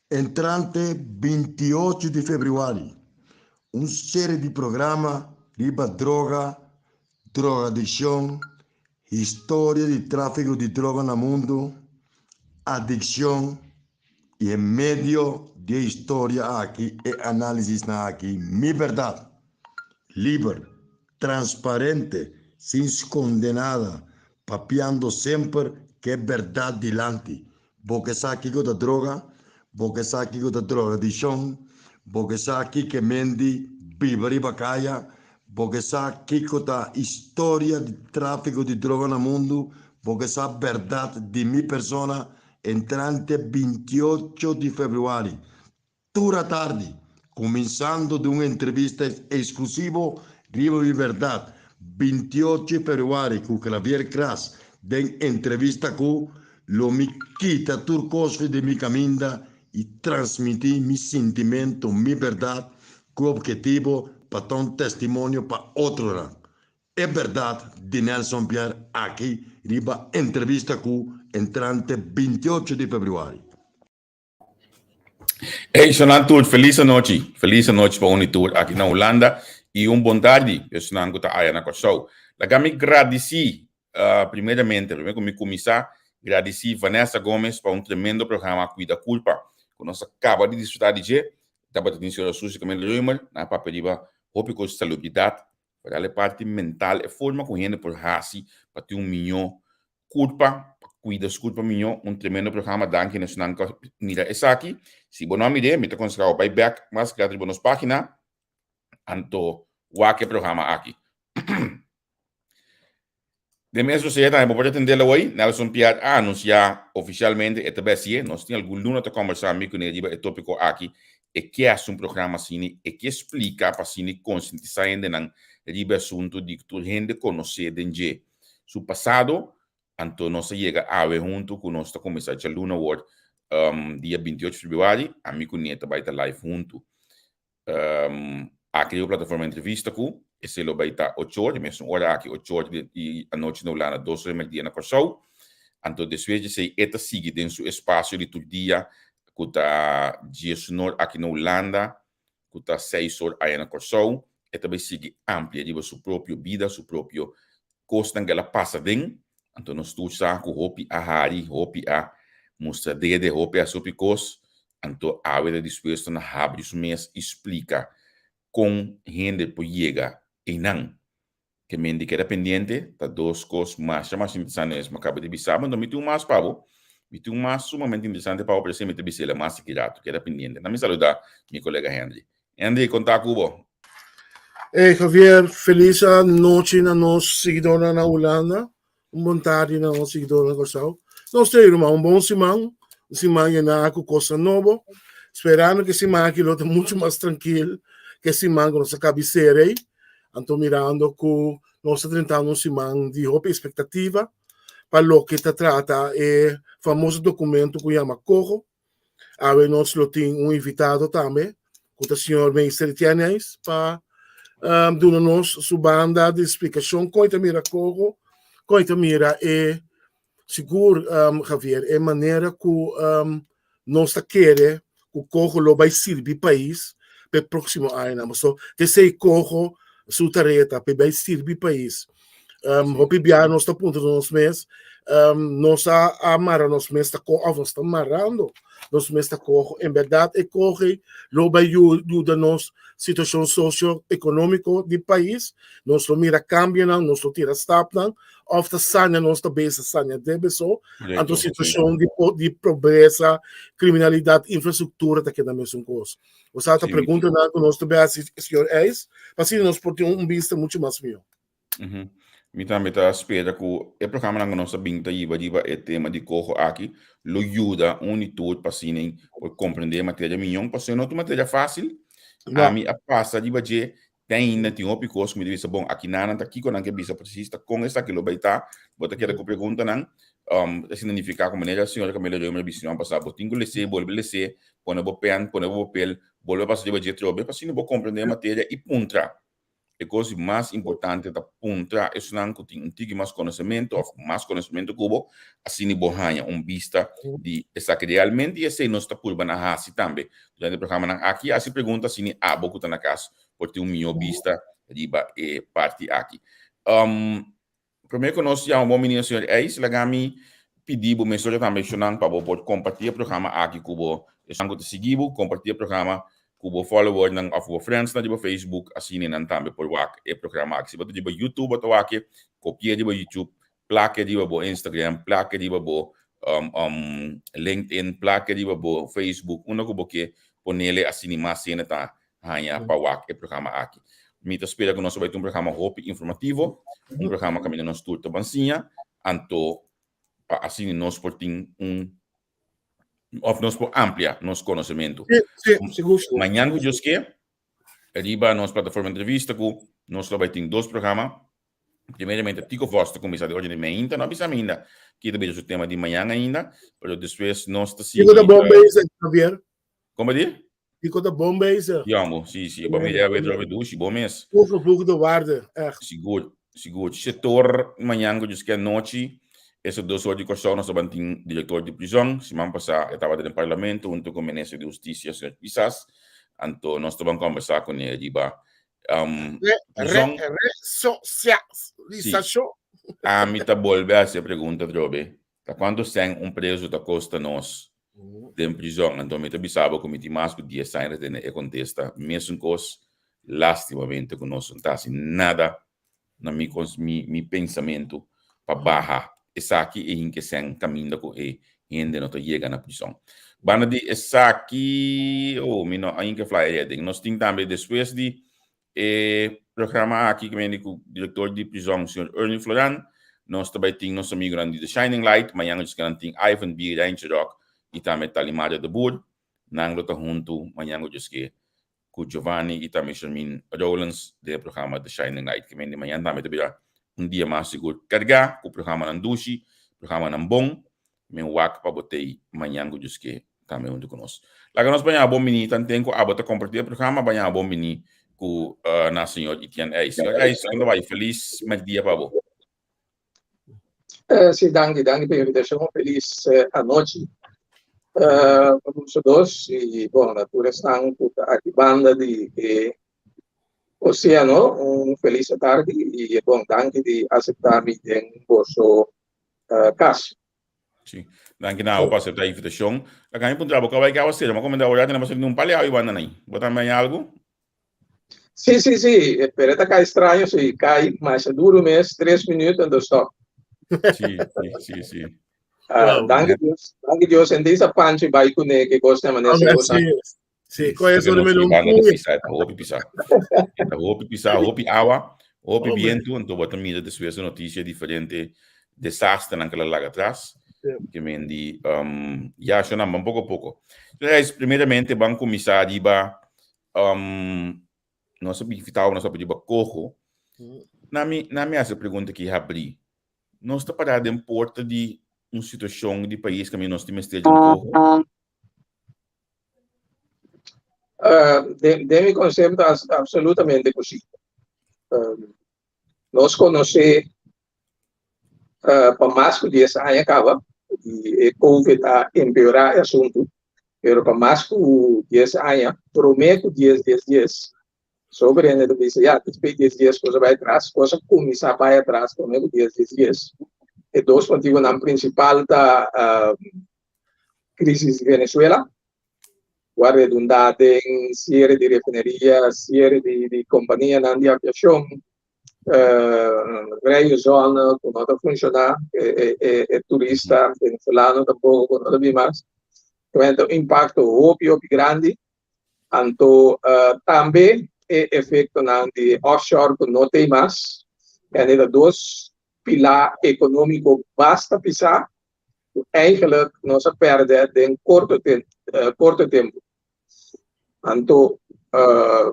Entrante 28 de fevereiro, série de programa riba droga, drogadicção, história de tráfico de droga no mundo, adicção e em meio de história aqui e análise na aqui, mi verdade, livre, transparente, sem condenada, papiando sempre que é verdade dilante. Porque sabe que da droga, porque sabe que da drogadicção, porque sabe que mendi bibari bacaia, porque sabe que da história de tráfico de droga no mundo, porque sabe verdade de minha persona entrante 28 de fevereiro, toda tarde, começando de uma entrevista exclusiva, Riva de Verdade, 28 de fevereiro, com Javier Cras, de entrevista com lo me quita turcos de mi caminda e transmitir mi sentimento, mi verdade, com objetivo para dar um testemunho para outro. É verdade de Nelson Pierre aqui, riba entrevista com entrante 28 de fevereiro. Hey, Sonantur, feliz noite para Unitur aqui na Holanda e bom tarde, eu sou Nanguta Ayana Kosow. Lagami agradeci, primeiramente como começar, agradeci Vanessa Gomes para tremendo programa Cuida Culpa, que nós acaba de desfrutar de dia, estava de início da suja como ele na papeliba, hópico de salubridade, para a parte mental, e forma com gente por hasi, para ter milhão culpa, cuida culpa minha, tremendo programa danke na sunanka mira essa aqui, se bom nome de, me tá conseguindo o back, mas que atribuo nos página, anto wake programa aqui. De mesmo jeito, eu vou atender hoje, Nelson Piat a anunciar oficialmente esta BSE, nós temos algum luna para conversar comigo nele, o tópico aqui, e que é programa assim, e que explica para assim conscientizar ainda não, o assunto de que tu gente conhecer de su passado, anto nós chega a ver junto com nós começar a Luna World dia 28 de fevereiro, a mim com Nieta vai estar live junto. Aqui a plataforma entrevista com esse lo vai estar 8 horas, mesmo hora aqui 8 horas e a noite no lana 2 horas dia na Corsou. Anto depois se eta sigue dentro seu espaço de todo dia, que tá dia sonor aqui na Holanda, que tá 6 horas aí na Corsou, e também sigue amplia de sua própria vida, seu próprio costa que ela passa dentro. Então, nós todos com hopi a hari, hopi a mostra dede, hopi a supicos. Então, a vida disposto na abre os mês explica com gente por chega e não. Que me indica pendiente, tá duas coisas mais interessantes, mas acaba de bisar, mas não me tem mais pavo. Me tem mais sumamente interessante para o presidente me ter mais segurado, que era pendiente. Não me saludar, meu colega Henry. Henry, conta Cubo. Hey, Javier, feliz noite na nossa seguidora na Holanda. Bom tarde na nossa seguidora na Corsau. Nós temos bom semana na com coisa nova. Esperando que semana aqui lote muito mais tranquilo que semana com nossa cabeceira aí. Estou mirando que nós estamos tentando semana de roupa expectativa para o que trata é famoso documento que chama Corro. Aí nós temos invitado também, com o senhor Meister Tianais, para dando-nos sua banda de explicação. Coita mira Corro, coita mira é seguro, Javier, é maneira que nós queremos que o Corro vai servir país para o próximo ano. Mas, se Corro sua tarefa para servir país, o PBA nós está ponto nos meses, nós amara nos meses está com nós está amarrando nos meses está corre, em verdade é corre, lo vai ajuda nos situação socioeconômica do país, nós lo mira cambia não, nós lo tira stop não, ofta sanha nós está bem sanha deve só, a situação de pobreza, criminalidade, infraestrutura tá que da mesma coisa. Você está perguntando com nós também a senhor Eis, mas se nós podemos vista muito mais meu. Mita espera que o programa na nossa binta iba é tema de corro aqui, lo ajuda unitude para assim por compreender matéria minhão, para ser não matéria fácil. A mim a passa de baje tem ainda tem um picos que me diz bom aqui na tá aqui quando que bisa precisa com esta que lo vai tá, bota que pergunta não, significa como maneira a senhora Camila de uma visão passar botinho lese, volve lese, põe bo pen, põe bo papel, volve passar de baje trobe, para assim não compreender a matéria e puntra. a coisa mais importante da ponta é não que tem mais conhecimento, ou mais conhecimento cubo, assim borranha, vista de essa que realmente esse não está por na hasi também. Durante o programa aqui, assim pergunta se há pouco tá na casa, porque melhor vista riba e parte aqui. Primeiro que nós já bom menino senhor Eis, lagami pedir o mensagem também chonang para pode compartilhar o programa aqui cubo, esango de seguir, compartilhar o programa kubo follower ng of friends na di ba Facebook asinin nan tambe por wak e programa si bato di ba YouTube ato wake kopya di ba YouTube plaque di ba bo Instagram plaque di ba bo LinkedIn plaque di ba bo Facebook una kubo ke ponele asini masina ta hanya pa wak e programa aqui mito spera que nós vai ter programa hope informativo programa kami na nos turto bansinha anto pa asini nos porting of nos por amplia nos conhecimento. Amanhã o Deus que arriba nossa plataforma de entrevista com nós vai ter 2 programas. Primeiramente Tico Foster começar de hoje de manhã, não bisa ainda que também o tema de manhã ainda, mas depois nós está Tico da Bombay, Javier. Como diz? Tico da Bombay. Diamo, sim, bom dia, vai trocar do bom mês. Pouco do guarda, Seguro. Setor manhã o Deus que noite esse 2 horas de corção, nós também temos diretor de prisão. Semana passada, eu estava no parlamento, junto com o ministro de Justiça, Sr. Pisas. Então, nós também conversar com ele. A mim está volver a essa pergunta, Drobe. Quando tem preso da costa nós, de prisão, então, me está sabe como te mais que 10 anos e contesta, mesmo coisa, lastimamente, que nós não está assim, nada no meu pensamento para barrar. Essa aqui é em que se encaminha com e ainda não chega na prisão. Bana de essa aqui, mino ainda fly heading. Nós temos também depois de programa aqui que vem com o diretor de prisão, o Sr. Ernie Floran. Nós também temos nosso amigo de The Shining Light, amanhã nós temos Ivan B. Reincherok e também Talimada de Boer. Nang luta junto, amanhã nós temos com Giovanni e também Shermin Rowlands do programa The Shining Light, que vem de manhã também dia mais seguro carregar o programa não duche, programa não bom, meu wak para botei manhã o Deus que também junto conosco. Lá que nós banhar bom mini, tanto tempo a botar compartilhar o programa banhar bom mini com na senhor Etienne Eis. Eis, quando vai feliz dia para você. Sim, danke pela invitação, feliz a noite. Vamos todos e bom, na tua estão aqui banda de Oceano, feliz tarde e bom, danke de aceitar-me em vosso caso. Sim, danke na para aceitar a invitação. A ganhar ponto para vai que a você, mas como ainda olhar, não precisa de palha aí, banda aí. Botar mais algo? Sim, espera tá cá estranho, se cai, mas duro mês, 3 minutos and stop. Sim. Danke Deus, em dessa parte vai com que gosta maneira. Sim, conheço o número 1. Hopi awa, hopi viento, então bota mira después notícia diferente, desastre naquela lá atrás, que me di, já chama pouco a pouco. Então, primeiramente, vamos começar a diba, nossa bifitao, nossa diba cojo, na minha essa pergunta que abri, nós está parado em porta de uma situação de país que nós temos esteja cojo. De mi concepto absolutamente possível. Nós conhecemos para mais que 10 anos acaba e COVID a empeorar o assunto, mas para mais que 10 anos, prometo 10 sobre a notícia, já depois 10 dias coisa vai atrás, coisa começar vai atrás, prometo 10 dias. E dois motivos na principal da crise de Venezuela, a redundância em série de refinarias, série de companhias de aviação, várias zonas que não estão funcionando, turista venezolano tampouco não tem mais. Então, impacto óbvio grande, então também efeito de offshore que não tem mais, e ainda dois pilar econômico basta pisar, eigenlijk nós perdemos em curto tempo. Então,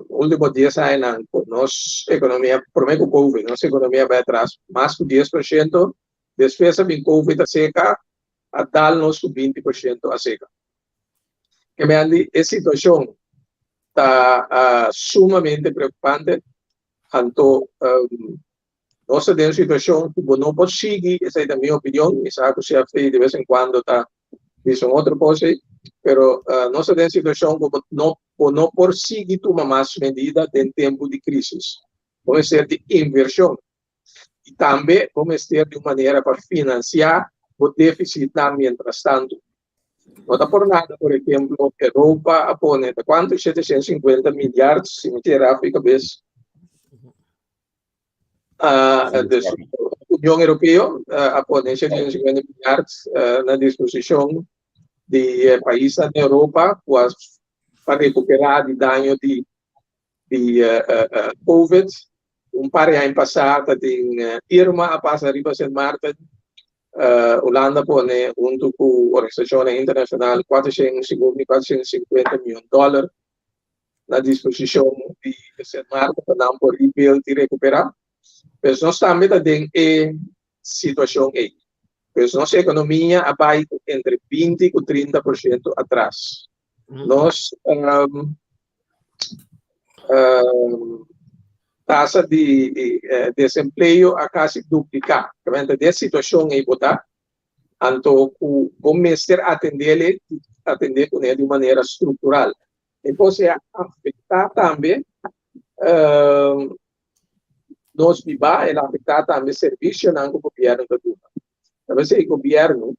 último 10 anos, nossa economia, prometo COVID, nossa economia vai atrás mais que 10%, despesa em COVID a seca, a dar-nos 20% a seca. Que me andi, essa situação está sumamente preocupante, Anto, nós temos uma situação que não pode seguir, essa é a minha opinião, e sabe que se de vez em quando está dizendo outra coisa, pero nós temos uma situação que não pode seguir tomar mais medidas em tempo de crise. Vamos ter de inversão. E também vamos ter de uma maneira para financiar o déficit mientras tanto. Não está por nada, por exemplo, a Europa apone quanto? 750 milhares, se me tirar a cabeça. A União Europeia apone 750 milhares na disposição de países da Europa para recuperar o dano de Covid. Par de anos passado, tem Irma a passar riba St. Martin. Holanda pone junto com a Organização Internacional $450 milhões na disposição de St. Martin para não por rebuild e recuperar. Mas nós também temos situação aí. Mas nossa economia vai entre 20% e 30% atrás. Nós taxa de desemprego a quase duplicar. Realmente, dessa situação aí, então, vamos atender com ele de maneira estrutural. Então, se afetar também, nós vivamos, ele afetar também o serviço no governo da Cuba. Talvez o governo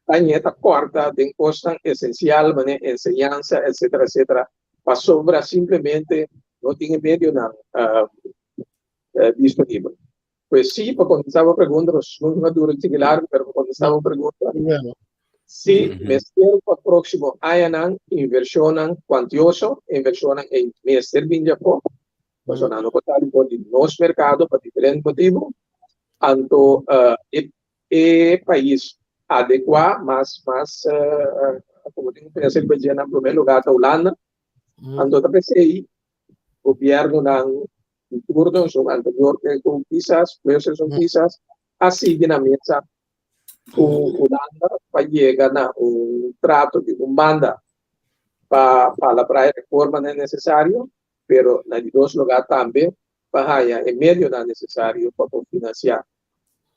tenha corta de imposto essencial, ensinança, etc., para sobra simplesmente não tinha meio disponível. Pois sim, para começar a pergunta, não é duro similar, mas para começar a pergunta, se mesmo para o próximo ano, inversão quantiosa, inversão em mestre de Japão, mas não está por nosso mercado, para diferentes motivos, então, é país adequado, mas como tenho que ser no primeiro lugar da Holanda, ando também sei o governo não turno so anterior que com quizás são quizás assim na mesa o Holanda para chegar na trato de banda para a reforma não é necessário, pero na dois lugares também para é meio não necessário para financiar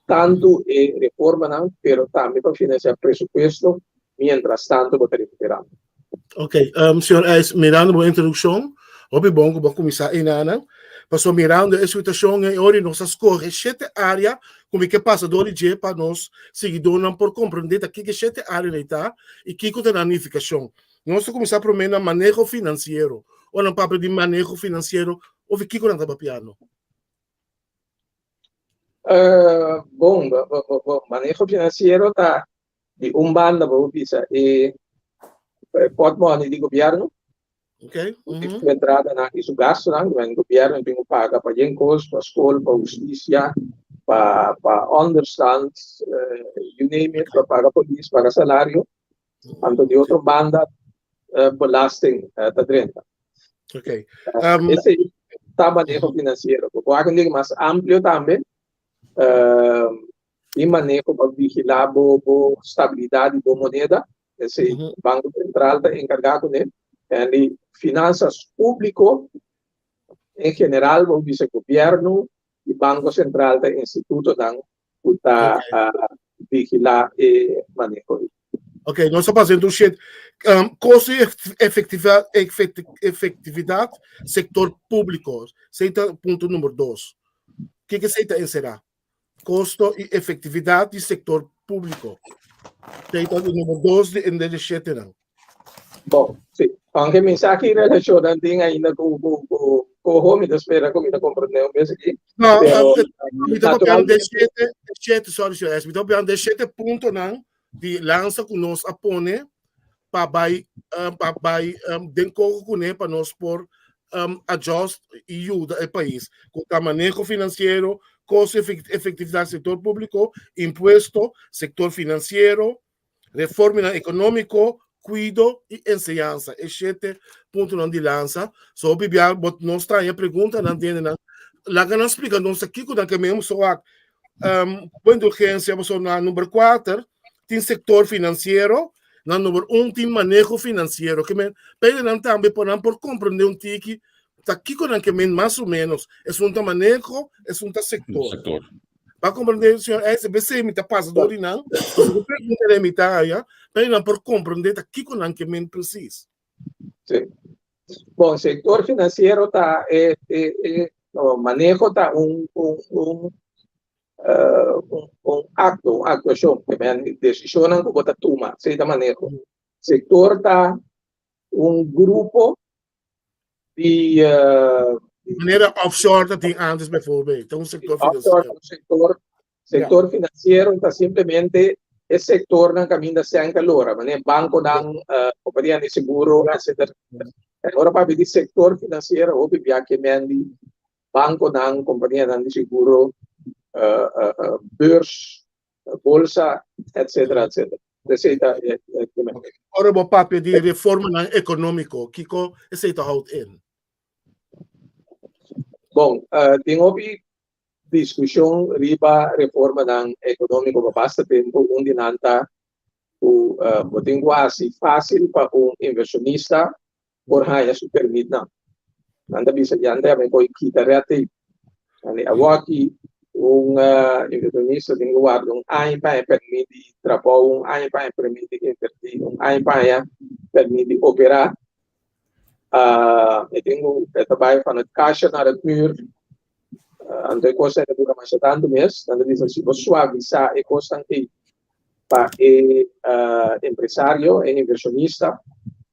tanto a reforma não, pero também para financiar presupuesto, mientras tanto para recuperar. Ok, senhor, mirando a introdução, é bom que começar inana, mas mirando a situação em hora nós escolhe sete áreas como que passa do dia para nós seguidores por compreender que sete áreas está e que tem a planificação. Nós começar por meio manejo financeiro, ou não papel de manejo financeiro, ou que não está piano. Bom, manejo financeiro está de banda para visa e portmoney de governo, ok? Entrada na isso gasto, não, o governo tem que pagar para gencos, para escola, para justiça, para understand, you name it, para pagar polícia, para salário, tanto de outra banda, belasting da 30. Ok. Esse está manejo financeiro. O que mais amplo também, e manejo para vigilar a estabilidade da moeda. Esse Banco Central está encarregado de finanças públicas, em geral, o vice-governo e Banco Central do Instituto para vigilar e manejo. Ok, nós estamos fazendo custo e efetividade setor público. Seita ponto número 2. O que seita encerrar? Custo e efetividade setor público. Seita número 2 de 7 não. Bom, sim. Anche mensagem relacionado ainda com o home da espera como ainda compreendeu mesmo aqui. Não, me estou falando de 7, sorry, senhor, me estou falando de 7 pontos não de lança que nós apone para vai para nós por adjust e ajuda o país com o manejo financeiro, custo efetividade setor público, imposto, setor financeiro, reforma econômico, cuido e ensinança. É 7 pontos de lança. Só bibia, nós traz a pergunta, não entende não. Lá que nós explicamos, nós aqui com que mesmo só quando urgência, você na número 4 tem setor financeiro, na número 1 tem manejo financeiro, que me pede não também por compreender tique aqui com que mais ou menos é um manejo, é um sector. Sector. Para compreender, senhor, esse BC me está passando de não, você pergunta de imitar, mas não por compreender aqui com que men precisa. Sim. Bom, sector financeiro tá o manejo tá um acto, uma actuação, que é decisão que você toma, seja manejo. Sector tá grupo de De maneira offshore dat tem antes bijvoorbeeld. Então, um sector financeiro. Sector financeiro está simplesmente esse sector não caminha sem calor, mas banco não companhia de seguro, etc. Agora para pedir sector financeiro, ou pedir que mendi banco não companhia de seguro, bolsa, etc. etc. Ora, o papel de reforma econômica, Kiko, esse está out in. Bom, tem discussão riba reforma econômica por bastante tempo, onde não está tem quase fácil para inversionista por raia se permite não. Nanda bisa janda bem coi kita reati. Ani awaki inversionista tem guarda ano para permite trabalho, ano para permite invertir, ano para permite operar. Eu tenho trabalho para a caixa na muur. Então, a coisa é mais tanto mês, tanto diz assim, você suavizar a coisa para empresário e inversionista,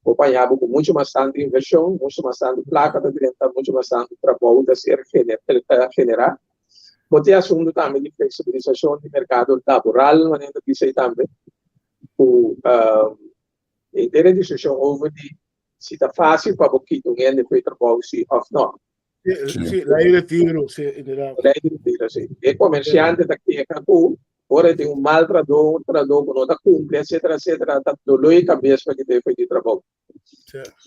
acompanhado com muito bastante inversão, muito bastante placa de renda, muito bastante trabalho de ser generar. Botei assunto também de flexibilização do mercado laboral, mas ainda disse também ter discussão over de se está fácil para você ter depois trabalho se ou não. Sì, lei retiro, sì, sì. E comerciante daqui a pouco, ora tem mal trador que não está cumprindo, etc, etc, tá dolor e cabeça para que tenha feito trabalho.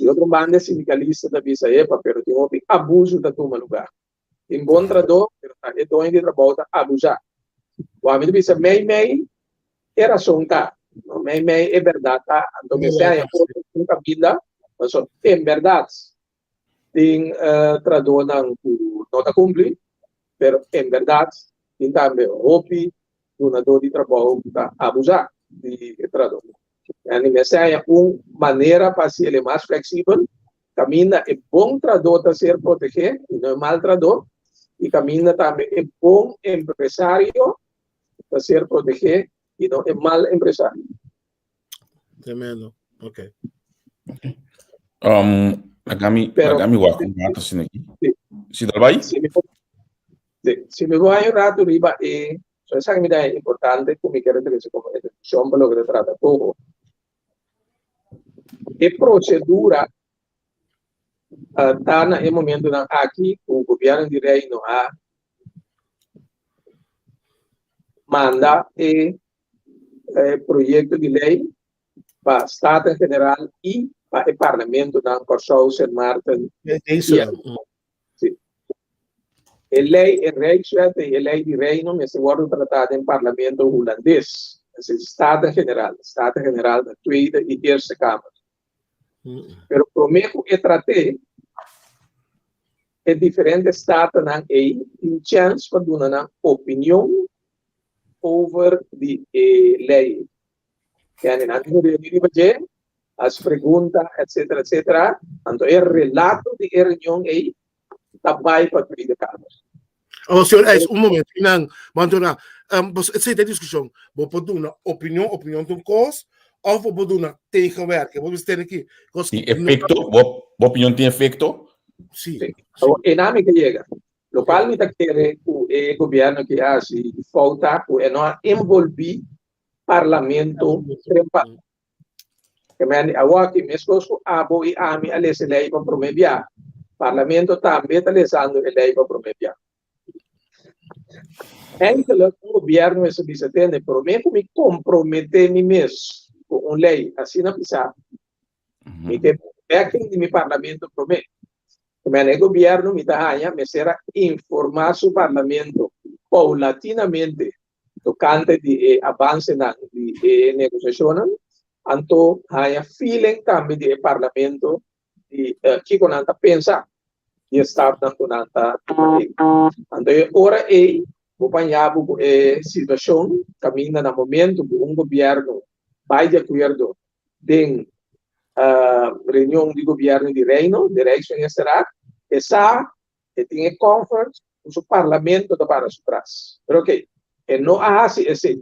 E outro bando sindicalista da bisa é para pero tem abuso da turma lugar. Tem bom trador, é dono de trabalho tá abusar. O amigo bisa mei era sonta, mei é verdade, tá? Então me sai a pouca vida, mas é verdade. Tem trador não está cumprindo, mas em verdade tem também roupa donador de trabalho para abusar de trador. A é uma maneira para ser ele mais flexível, caminha é bom trador para ser protegido, e não é mal trador, e caminha também é bom empresário para ser protegido, e não é mal empresário. Tremendo, ok. Agami wako ngata sini aqui. Se trabalha? Se me vai um rato riba so esa que é importante como quero que se como discussão pelo que trata todo. E procedura tá na momento na aqui o governo de reino a manda projeto de lei para Estado em geral e para o Parlamento da Corção Sr. Martin. Isso. A lei é lei de reino, mas agora tratada em Parlamento holandês. É Estado em geral da Tweede e Eerste Câmara. Pero prometo é tratei é diferente Estado na tem chance para dar uma opinião over de lei. Que é na de as perguntas, etc, etc. Então, é relato de reunião aí, também para a Tweede Câmara. Oh, senhor, um momento, não, Mantona, você tem discussão, vou pôr uma opinião de um curso, ou vou pôr uma tegenwerking, vamos ter aqui. Efeito, a opinião tem efeito? Sim. Então, é nome que chega. O qual me quer o governo que assim falta, é não envolver parlamento trempa. Que me agora que me escoço abo e ami a lei para prometer. Parlamento também está lesando a lei para prometer. Então, o governo se diz atende, prometo me comprometer me mesmo com uma lei assim não precisa. E que backing de meu parlamento promete. O governo me dá me será informar o parlamento paulatinamente tocante de avanço de negociação. Então, há feeling também do parlamento de que quando pensa e está dando nada. Então, ora o apanhado situação caminha no momento que governo vai de acordo com reunião de governo de reino, de região será, essa tem comfort o parlamento da para trás. Pero ok, não há esse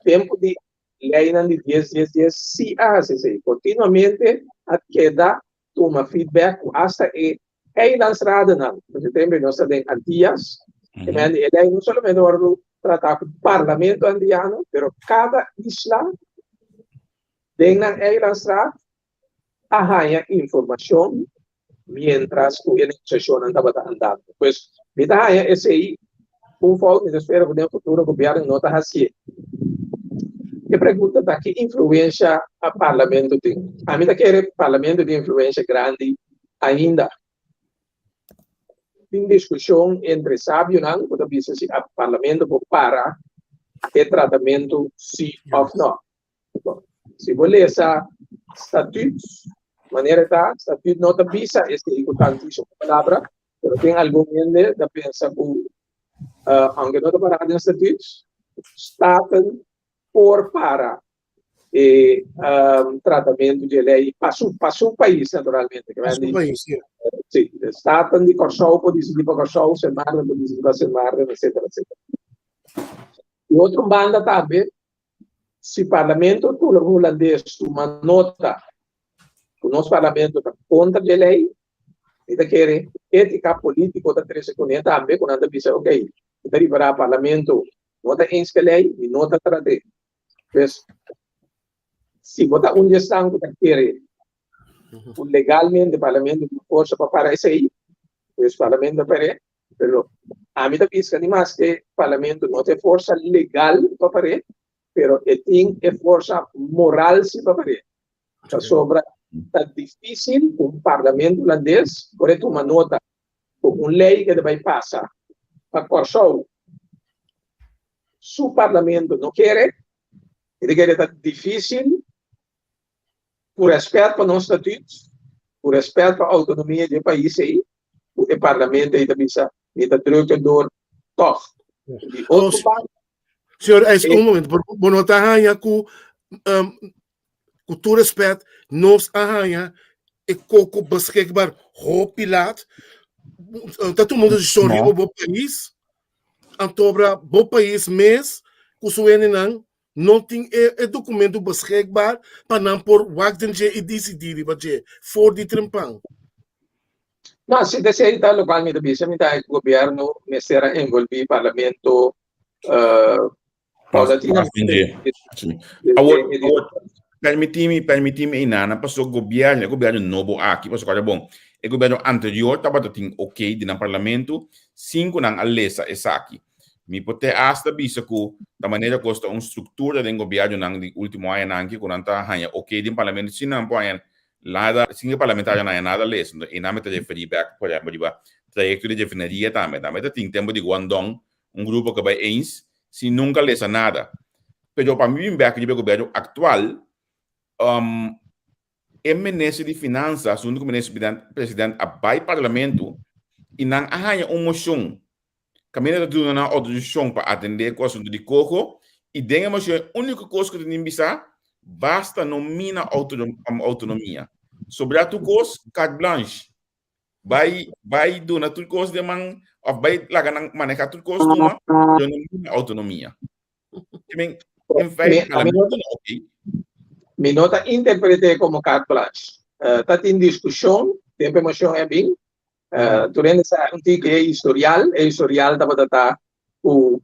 tempo de lei de 10, se há esse continuamente a queda toma feedback hasta lançada não. Por exemplo, nós temos Antillas, ele não somente tratar com o parlamento andiano, mas cada isla tem na lançada arranha informação mientras a negociação estava andando. Pois, esse aí, foco que espero que no futuro o governo não está assim. E pergunta está que influência o parlamento tem. A mim quer o parlamento de influência grande ainda. Tem discussão entre sábio não, quando diz se o parlamento para o tratamento sim ou não. Se você essa estatutos, maneira tá, estatuto não está visa esse importantíssimo palavra, mas tem algum gente que pensa que aunque não está parado em estatutos, estatam por para tratamento de lei para o país naturalmente. Para o país, sim. Sim, estatam de Corsol, por decidir para Corsol, Semarra, por decidir para Semarra, etc. E outra banda também, se o parlamento holandês uma nota, o nosso parlamento está contra a lei, ele quer ética política da 13 também, quando anda diz, ok, está liberar o parlamento, nota em que lei e nota trate. Mas, se botar gestão que quer legalmente o parlamento força para isso aí, o parlamento para pero a mim também diz que o parlamento não tem força legal para pero tem força moral para fazer. Sobre está difícil parlamento holandês por uma nota com lei que vai passar para Corsol. Se o parlamento não quer, ele quer estar difícil por respeito para os estatutos, por respeito para a autonomia do país aí, o parlamento aí também está drukando tof. Senhor, um momento, por nota arranha com tu respeito, nós arranha e coco basquebar hopilat, tá todo mundo sorrindo o bom país, antobra bom país mês, com o não tem documento basquebar para não por wagdenge e decidir para je for de trempang. Não, se deseja local me também, se me dá o governo me será envolvido parlamento paulatinamente. Permitime inana, passo governo novo aqui, passo agora bom. O governo anterior estava tem ok de no parlamento, 5 nang alesa essa aqui. Mi pote hasta bisa ku da maneira costa estrutura do governo nang di último ano anche con anta hanya ok din parlamento sinam poen nada singe parlamentar na nada les e na meta de feedback por exemplo diba trajecto de definiria também tem tempo de Guangdong grupo que vai eens se nunca lesa nada pero para mim back de governo atual ministro de finanças o ministro presidente abai parlamento e não hanya moção caminho de uma audição para atender coisas de coco e denga mas a única coisa que tem bisa basta nomina autonomia sobre a tu coisa carte blanche vai do na tu coisa de man of vai lá ganhar manejar tu coisa toma nomina autonomia em mi nota interprete como carte blanche tá em discussão tempo emoção é bem durante essa antiga historial da o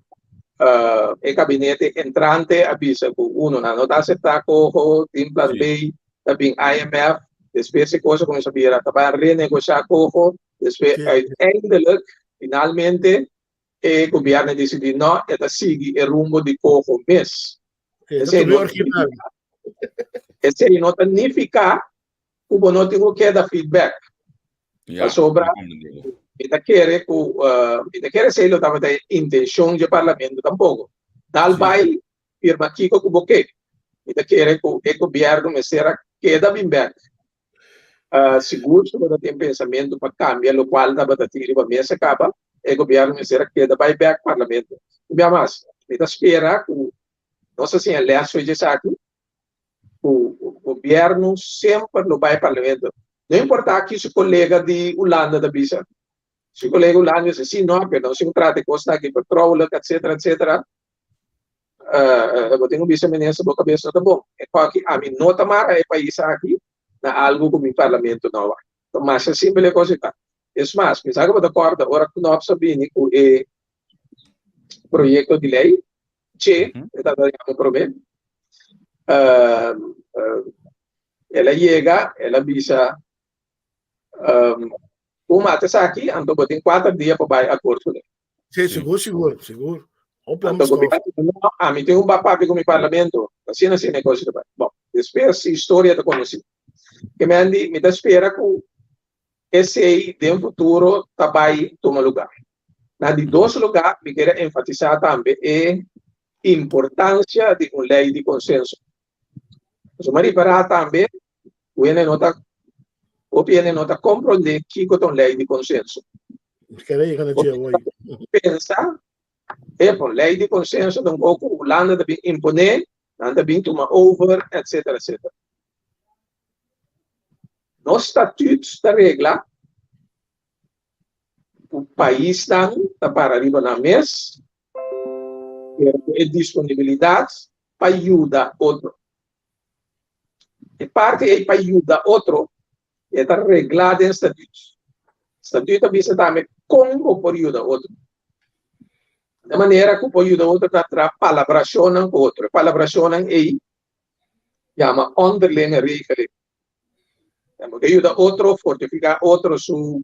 gabinete entrante avisa que uno não está acertar com tem plan B também IMF depois se coisa começa a virar para renegociar com depois eindelijk finalmente o governo decidiu não é seguir o rumo de coco mês esse não significa que o não tem que dar feedback sobre ita quer se lo tava da intenção de parlamento tampouco tal vai firma Kiko Kuboke ita quer que o governo me será queda bem back seguro que tem pensamento para cambiar, o qual da bateria para mesa acaba, e o governo será que vai back parlamento. Bem mais, me espera que não sei se é leço de aqui, o governo sempre não vai parlamento. Não importa que se colega de Holanda da Bisa, se colega Holanda diz assim, não, pero se trata de costa aqui petróleo, etc, etc. Eu tenho visto menina boa cabeça tá bom. É que a mim não tamara é país aqui na algo como parlamento não vai. Então, mas assim bele coisa tá. É mais, me sabe da corda, ora que nós sabemos que o projeto de lei che está dando problema. Ela chega, ela visa uma até aqui, ando botem 4 dias para vai acordo. Sim, seguro. A mim tem papel com o parlamento, assim negócio. Bom, depois a história da conhecida. Que me espera que esse aí, de um futuro, vai tomar lugar. Na de dois lugares, me quero enfatizar também a importância de uma lei de consenso. Mas me reparar também, o PN nota compreender que é uma lei de consenso. Pensar é uma lei de consenso, então o Holanda deve imponer, deve tomar over, etc, etc. Nos estatutos da regra, o país está para arriba na mesa, e disponibilidade para ajudar outro. E parte é para ajudar outro, está reglada em estatutos. Estatuto visa também como pode ajudar outro. De maneira que pode ajudar outro está palabracionando com outro. Palabracionando é chama underling regel. Que ajuda outro, fortificar outro su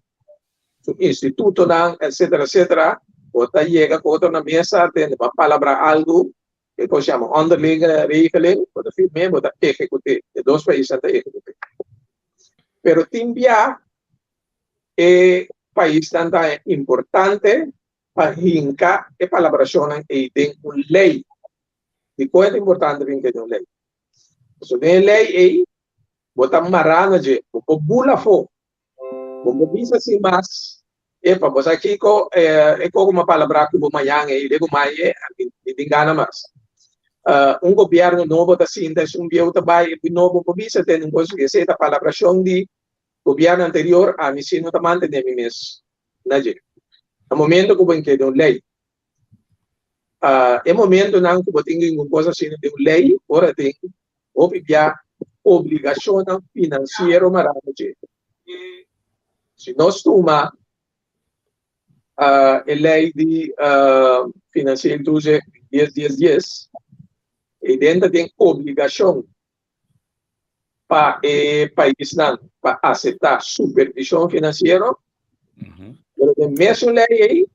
instituto, etc, etc. Outra chega com outro na mesa, tem para palabrar algo que se chama underling regel, para firme, para executar. De dois países está executar. Pero Timbia é país tanto importante para hincar e palabracionan e tem uma lei. De coisa importante tem que ter uma lei. So tem lei é botar marana de bula fo. Como bisa si mas para você aqui é como uma palavra que bumayang e lego mai engana mas. Governo novo da cinta um biau tabai novo bisa tem coisa que se a palabração de governo anterior a mim não tamante de mim mesmo. Naje. No momento que você tem uma lei, é momento não que você tem uma coisa assim de uma lei, ora tem obrigação financeira maranja. Se nós toma a lei de financeiro 10, e dentro tem obrigação para o país não para aceitar supervisão financeira. Pero de mesmo lei aí,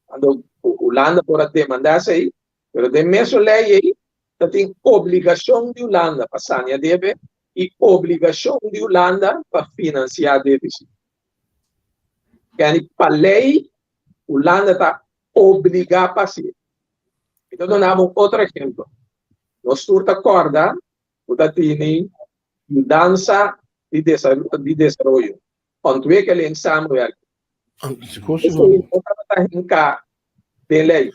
quando o Holanda pode demandar-se aí, pero de mesmo lei aí, tem obrigação de Holanda para sanear deve e obrigação de Holanda para financiar déficit. Para a lei, Holanda está obrigada a fazer. Então, nós damos outro exemplo. Nós turta corda, nós temos mudança de desenvolvimento. Quando é que ele ensina de lei.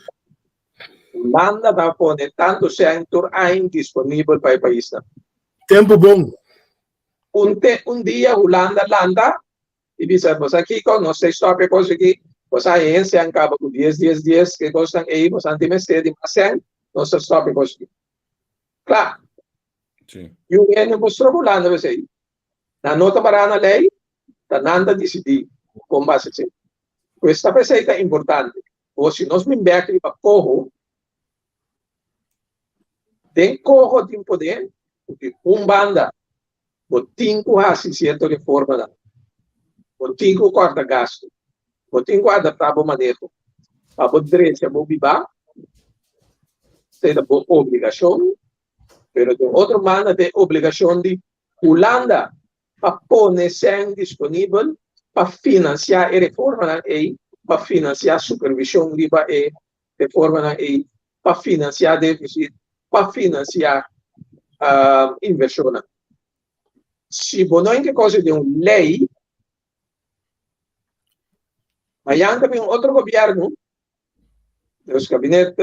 Holanda está pondo tanto centro disponível para o país. Tempo bom. Dia, Holanda landa e diz, você aqui, não sei se você conseguir, você aí, se acaba com 10, que gostam aí, você não tem mais de mais, não se stop conseguir. Claro. E o governo mostrou Holanda, você aí. Na nota para a lei, nada decidir com base assim. Esta receita é importante. Ou se nós me embarcamos para corro, tem corro de poder, porque banda, o 5 a 600 reforma, o 5 corta gasto, o 5 adaptar o manejo, a o direito, a o vivar, tem a obrigação, mas tem outra banda de obrigação de Holanda, para pôr disponível para financiar a reforma e para financiar a supervisão de reforma e para financiar déficit, para financiar inversão. se você não tem coisa de uma lei, mas também outro governo, os gabinete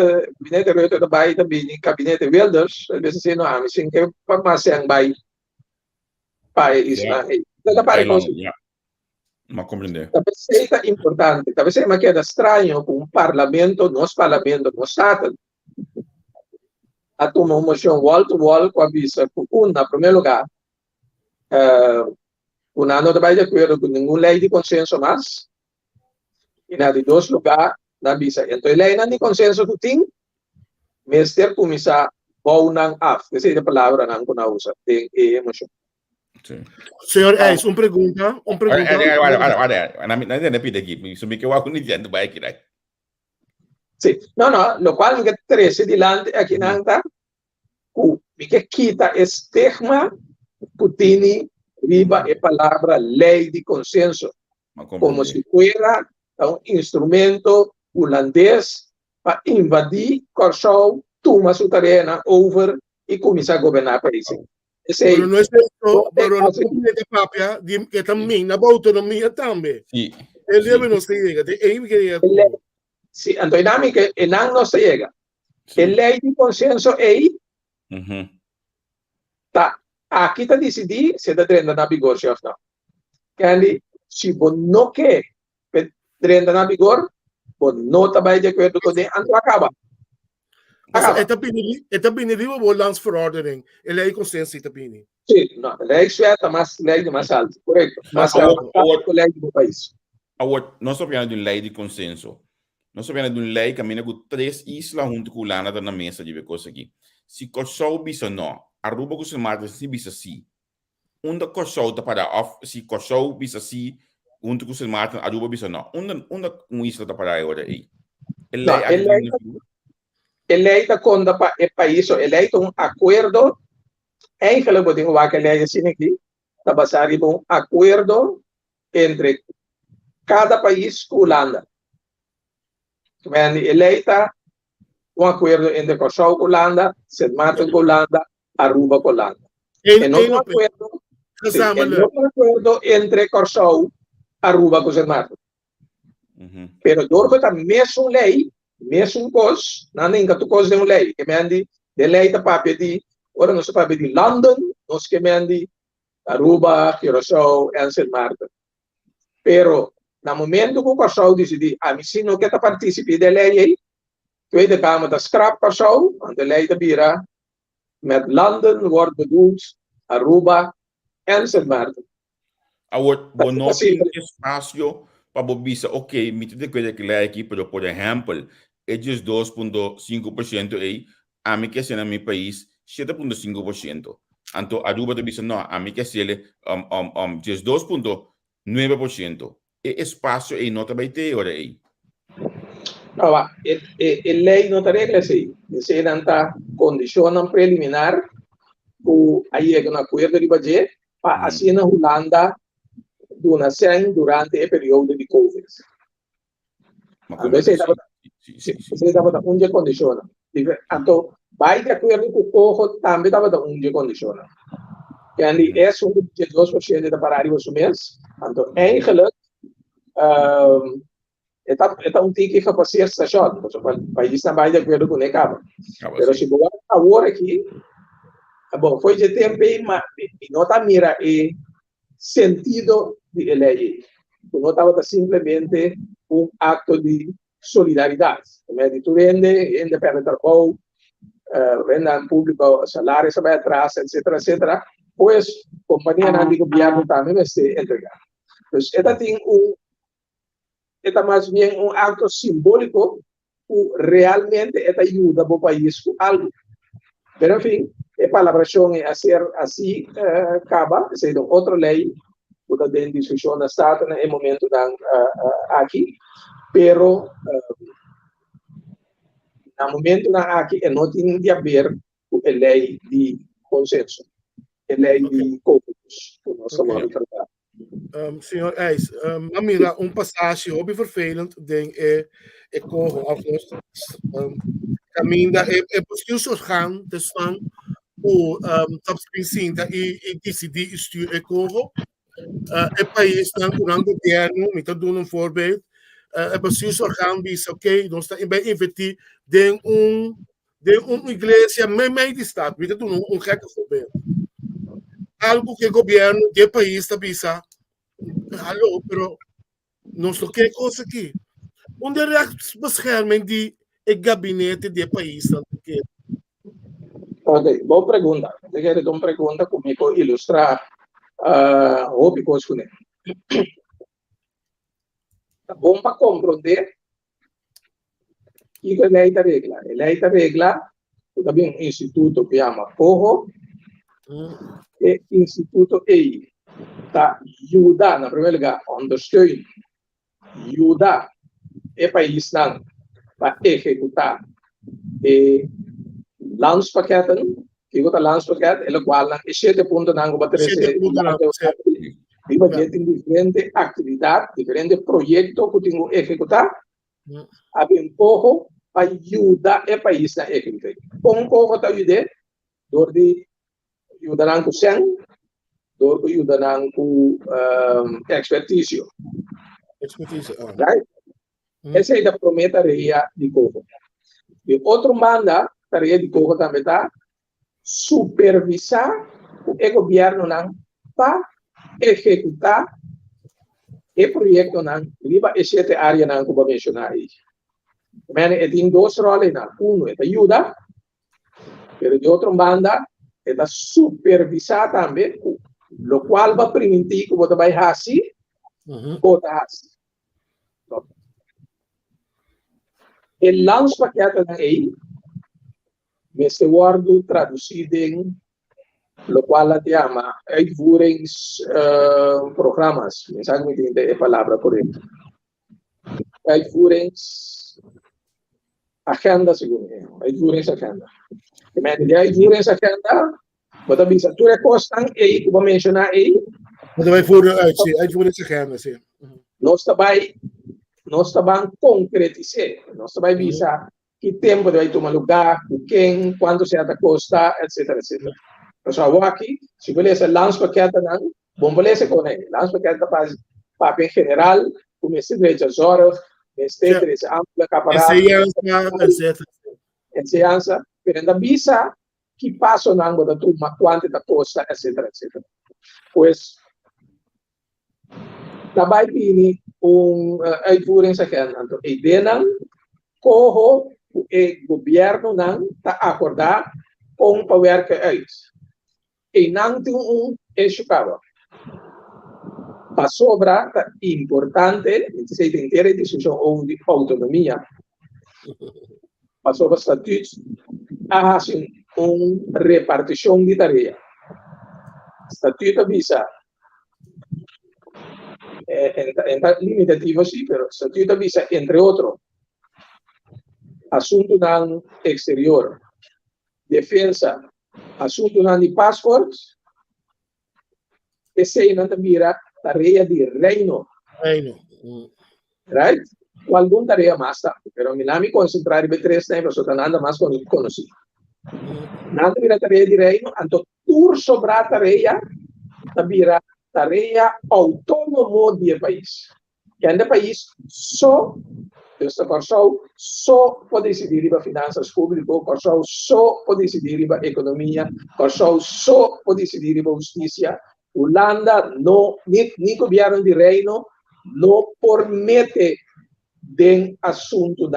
Rutte daarbij, também gabinete Wilders, eles dizem, não, misschien que mais yang bij Israel. Então, para Ma compreender. Talvez seja importante, talvez seja mais estranho que parlamento, nosso Estado, a tomar uma moção wall-to-wall com a visa, em primeiro lugar, não está de acordo com nenhuma lei de consenso mais, e na de dois lugares, na visa. Então, a lei não de consenso que tem, mas ter começar bom não af, que seja a palavra não que não usa, tem emoção. Sim. Senhor Eis, uma pergunta. Não pide aqui, isso me que eu acho que não vai aqui, né? Sim, não, lo qual me interessa dilante aqui não está, que quita estigma Putin riba a palavra lei de consenso, como se fuera um instrumento holandês para invadir Kosovo, tomar sua terreno over e começar a governar o país. Pero no es esto, pero no tiene de papia, que también la autonomía también. Sí. El día no se llega, sí, entonces que el no se llega. El ley de consenso ahí, aquí está decidido se está teniendo na vigor, chef, no. Kandi, si vos no quer teniendo na vigor, vos no está de acuerdo con el anto acaba. Esta bini di ba landsverordening? E lei consenso ita bini? Sì, no, lei sueta mas lei de mais alto, correto. Mas a lei do país. Agora, nós estamos falando de uma lei de consenso. Nós estamos falando de uma lei que caminha com 3 islas junto com o Holanda na mesa de ver coisa aqui. Se Kosovo bisa não, Aruba com o Marta se bisa sim. Onde Kosovo está para off, se Kosovo bisa sim, junto com o Marta, Aruba bisa não. Onde isla está para agora aí? Eleita quando o país eleita acordo, eigenlijk wat dingen waar ik zien aqui, está basado em acordo entre cada país com Holanda. Eleita acordo entre Kosovo com Holanda, Sint Maarten com Holanda, Aruba com Holanda. Acordo entre Kosovo, Aruba com Sint Maarten. Pero door a mesma lei, mesmo coisa, não tem que coisa de uma lei, que me de lei da papel de, ora nós papel de London, nós que me Aruba, Curaçao, e Sint Maarten. Pero no momento que o Curaçao decidi, mim se não quer participar da lei aí, Tweede Kamer da scrap Curaçao, aan de lei da bira, met London wordt bedoeld Aruba en Sint Maarten. Agora, não tem espaço para bobisa, ok, me te coisa que lei aqui, por exemplo, esses 2,5% aí, a mim que ser no meu país, 7,5%. Então, Aruba te diz, não, a mim que ser 2,9%. E espaço aí não vai ter hora aí. Não, a lei não está regra assim. Você não está condicionando preliminar, aí é que não acordo de budget, para assim na Holanda, durante o período de Covid. Você estava um dia condicionado. Então, vai de acordo com o corpo, também estava um dia condicionado. E ali é sobre 2% da parada do mês. Então, eigenlijk, é um tique que passa a estação. O país também de acordo com o cabo. Mas se você agora aqui, bom, foi de tempo, mas não está mira e sentido de lei. Não estava simplesmente acto de solidariedade. Tu vende, independente do trabalho, vende público, salário vai atrás, etc., etc., pois a companhia de governo também vai se entregar. Então, é mais bem acto simbólico que realmente ajuda o país com algo. Mas, enfim, a palabração é ser assim, acaba, sendo outra lei, que tem discussão na Estado no momento aqui, pero no momento aqui não tem de haver a lei de consenso, a lei de códigos, que nós estamos a tratar. Senhor Eis, mira, passagem hobby vervelend, denk ik kogo alvast caminda, é possível gaan, desvan, tapos pinsinta e decidir stuur e Congo. Het país ng gobyerno, may doon ng voorbeeld. É preciso cambiar, ok? Nós está bem investir de igreja, meio de estado, may doon um gekke voorbeeld. Algo que o governo do país está bisa, hallo, pero nós não quer coisa aqui. Onde é bescherming die o gabinete do país não quer? Ok, boa pergunta. Eu quero dar uma pergunta comigo ilustrar o que eu escolhi. Tá bom para compreender que é lei da regla. A lei da regla também um instituto que chama POHO e instituto EI. Tá ajuda, na primeira lugar, ondersteunen, ajuda o país para executar landspakketten, que o landspakket, ele qual é 7 pontos na água para tem diferentes atividades, diferentes projetos que tem que executar, há um pouco para ajudar o país a executar. Como pouco está ajudando, dor de ajudar com sen, dor de ajudar com expertise. Right? Essa é a promessa de pouco. E outro manda tarefa de pouco também está supervisar o governo para executar o projeto riba e 7 áreas que eu mencionar aí. Mas tem 2 roles, um é ajuda, mas de outro banda é supervisar também, o qual vai permitir que você vai fazer ou tá fazer. O landspakket aí, esse word traduzido em lo qual se chama uitvoeringsprogramma's. Mensaje me entende a palavra correta. Uitvoeringsagenda, segundo. Uitvoeringsagenda. E met die uitvoeringsagenda, wat dan is het toekomstig, ik wil mentionar aí. Wat wij voeren uit, zie, uitvoeringsagenda, zie. Nós também concretizar, nós também visa que tempo vai tomar lugar, quem, quando se acosta, etc, etc. Então, aqui, se você landspakket não, bom, você com ele. Landspakket para em geral, como esse de zorg, esse de ampla capacidade, enseñanza, pero ainda visa que passa na água da turma, quanto da costa, etc, etc. Pois, também uitvoeringsagenda. A ideia como o governo não está acordar com o werken uit. E não tem eixo cabo. Para sobra, é importante, se tem ter discussão sobre autonomia. Para sobra, estatutos, há uma repartição de tarefa. Estatuto avisa limitativo sí, pero estatuto avisa, entre otros, asunto no exterior, defensa, asunto no de passports, ese no mira tarea de reino. Right? O alguna tarea más, pero me concentrar en 3 temas, so nada más conocido. Nada mira tarea de reino, anto tur sobra tarea, mira tarea autónomo do país. E ainda país só pode decidir sobre finanças públicas, só pode decidir sobre economia, só pode decidir sobre justiça. Holanda, nem governo de reino, não permite de assunto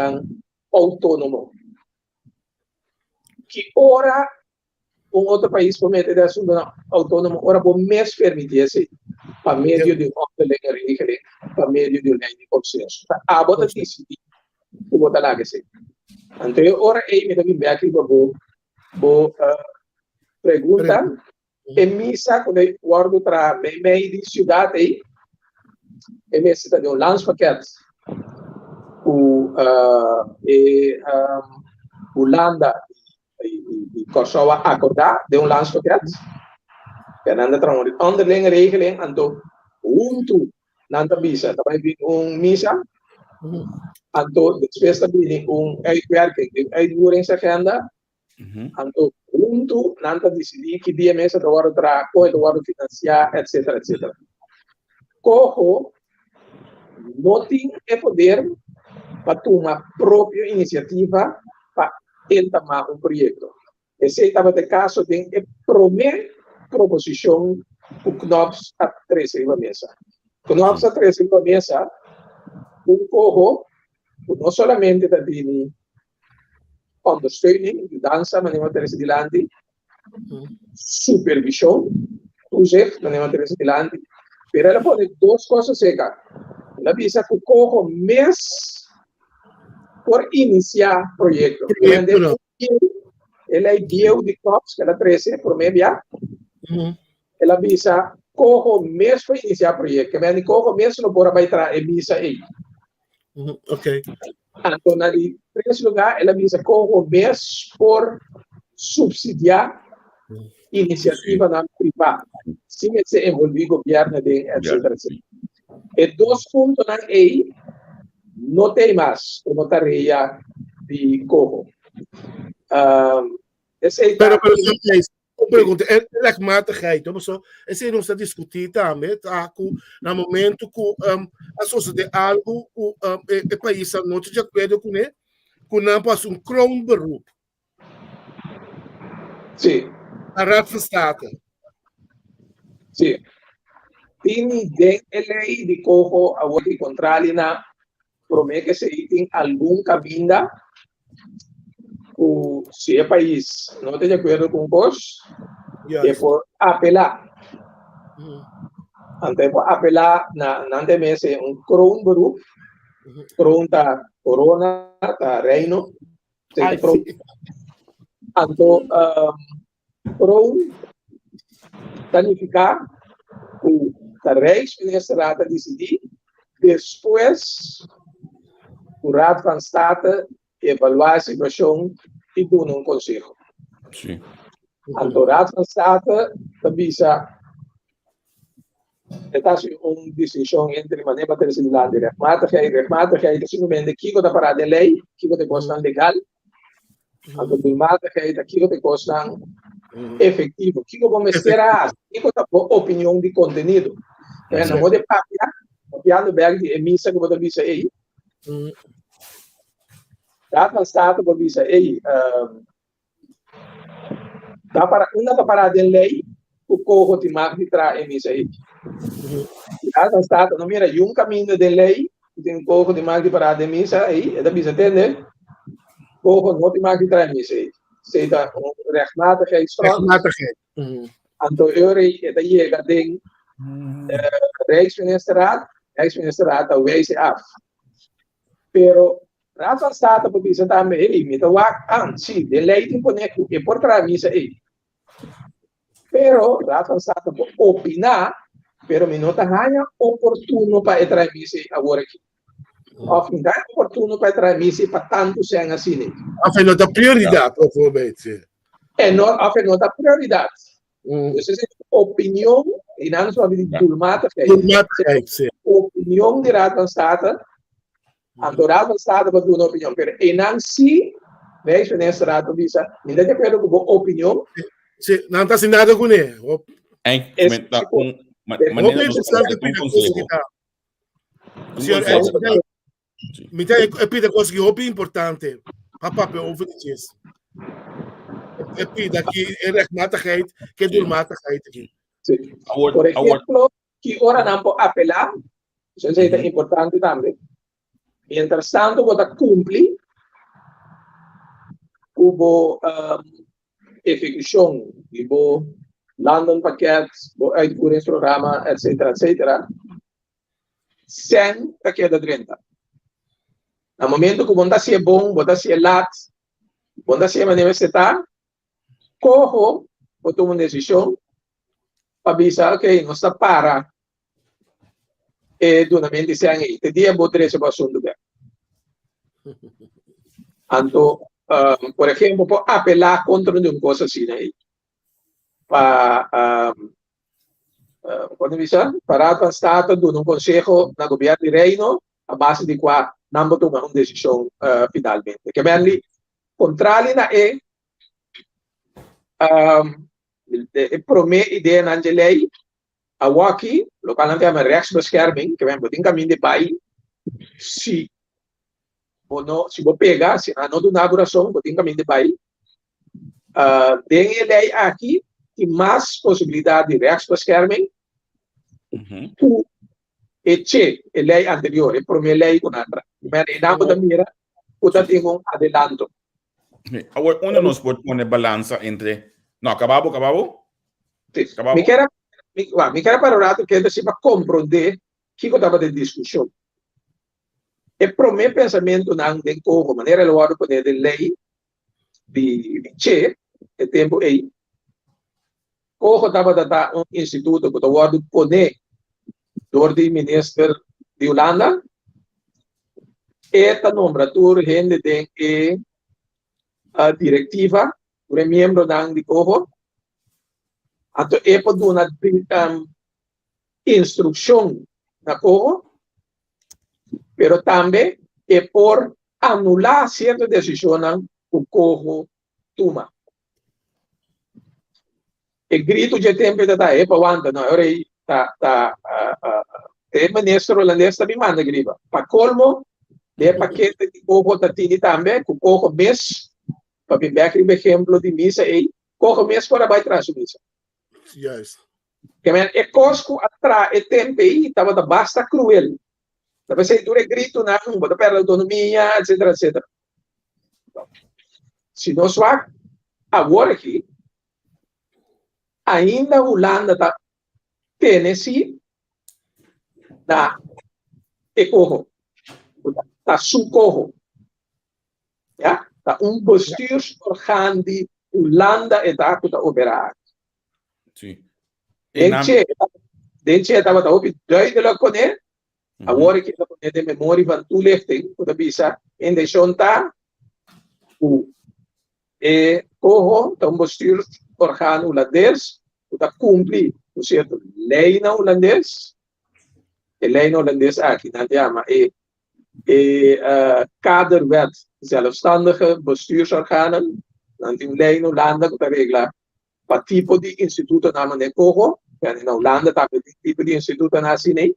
autônomo. Que ora outro país permite de assunto autônomo, ora por mês permitir-se, para meio de uma lei, para meio de uma lei de consenso. A bota decidir, o bota lá que se. Então, ora me também bem aqui vou pergunta, e missa quando eu guardo para meio de cidade aí, e me cita de landspakket, Holanda e Kosovo acordar de landspakket. Fernanda trouwens onderlinge regeling en to untu nanta bisa daarbij misa en to de tweede uitwerking de uitvoeringsagenda Anto junto nanta decidir que dia mesa do hora tra, do hora financiar, etc, etc. Cojo não tem poder para tomar própria iniciativa para entamar um projeto. Esse estava de caso de primeira proposição o KNOPS a 13 na mesa. KNOPS a 13 na mesa, cojo não somente da dini ondersteuning, dança, maneira de dilante, supervisão, projeto, maneira de dilante, mas ela pode duas coisas secas. Ela visa que cojo mês por iniciar projeto. Ela é bio de COPS, que ela 13, por meia. Ela visa cojo mês por iniciar projeto. Que ela cojo mês não pode baitar e visa aí. Ok. Então, na terceiro lugar, ela visa cojo mês por subsidiar iniciativa na privada. Sem se envolver governo, etc. E dois pontos na EI, não tem mais como tarefa de cojo. Pero uma pergunta, é matigheid, esse não está discutir também, no momento que a sociedade algo, o país não está de acordo com ele, que não passa crown beroep. Sim. A Raad van State. Sim. Tem lei de cojo a volta contrária na promete que se tem algum caminho se o país não está de acordo com o COS, é por apelar. Então, por apelar na mês um crown beroep, crown da corona, da reino, então, crown planificar o Rijksministerraad decidir, depois o Raad van State evaluar a situação e dar um conselho. Então, o Raad van State avisa está uma decisão entre maneira de legislar e rechtmatigheid, simplesmente que da parada de lei, que de custa legal, então, rechtmatigheid, que de custa efetivo, que vamos esperar, que da opinião de conteúdo. Não pode papiar no berg de emissa que você avisa aí. Raad van State avisa aí, uma parada de lei, o corro de marca tra emissa aí. Raad van State não mira um caminho de lei, tem um corro de marca para de emissa aí, é da bisa entender? Corro não de marca tra emissa aí. Seja rechtmatigheid strong. Então, eu chega de Rijksministerraad wijzen af. Pero Raad van State bewijzen daarmee, met de waak aan, zie, de leiding van het je por tramisa aí. Pero Raad van State opina, pero me nota ganha oportuno para tramisa agora aqui. Of não é oportuno para tramisa para tanto sem assim. Afinal da prioridade, provavelmente. Não, afinal da prioridade. Essa é a opinião, e não só de Dulmata, opinião de Raad van State, a Raad van State vai dar uma opinião, mas e não se, veja nessa Raad visa, não tem que ter uma opinião. Não está sem nada com ele. Me tem a coisa que é importante, papá, over isso. Aqui é rechtmatigheid, que é doelmatigheid aqui. Por exemplo, que ora não pode apelar, isso é importante também. Mientras tanto, você cumpre com execução, com London paquetes, uitvoering programa, etc., etc., sem a queda 30. No momento que você é bom, você é lat, você é maneira de estar, corro, vou tomar uma decisão, para avisar, ok, não está para, e duramente se aí, te dia vou ter esse assunto bem. Então, por exemplo, por apelar contra uma coisa assim aí, para quando avisar, para Raad van State, do um conselho na governo de reino, a base de qual não vou tomar uma decisão finalmente. Que bem ali, contrário na prome ideia na lei, a waki, local não tem uma rechtsbescherming, que vem botar em caminho de pai, se vou pegar, se não do inauguração, botar em caminho de pai, tem a lei aqui, tem mais possibilidade de rechtsbescherming, a lei anterior, a primeira lei com outra. Mas não da mira, outra tem adelanto. Agora, onde nós podemos pôr balança entre... Não, acabou? Me quero para o lado que é para compreender que eu estava de discussão. O primeiro pensamento não tem como, maneira eu vou poder de lei de che, o tempo aí. Como estava da instituto que eu vou poder door de minister de Holanda, esta nombratura gente tem a diretiva, o membro de Coho, então é para dar uma instrução na Coho, pero também é por anular certas decisões que o Coho toma. O grito de tempo é para aguentar, não é? O ministro holandês também manda gripa. Para colmo, é paquete de Coho tatini também, que o Coho mês, para ver exemplo de missa aí, Coho mês para vai trás de missa. Yes. Que é cosco atrás, é tempo aí, estava da basta cruel. Estava sendo grito na rua, da perda autonomia, etc, etc. Se nós vamos agora aqui, ainda a Holanda está Tennessee, da Ecoho, da Sucoho, ja, da bestuursorgaan die Holanda en daar kunt opereren. Dentje estava op duidelijk kunnen, agora que eu tenho de memória van toelichting, kunt bisa in de zonta, o Coho, da bestuursorgaan holandês, kunt cumprir, o certo, lei na holandês. De lei holandês aqui, dat chama kaderwet zelfstandige bestuursorganen. Dan die lei Holanda que regla para tipo de instituto na de Coho, en na Holanda também tipo de instituto na assim, e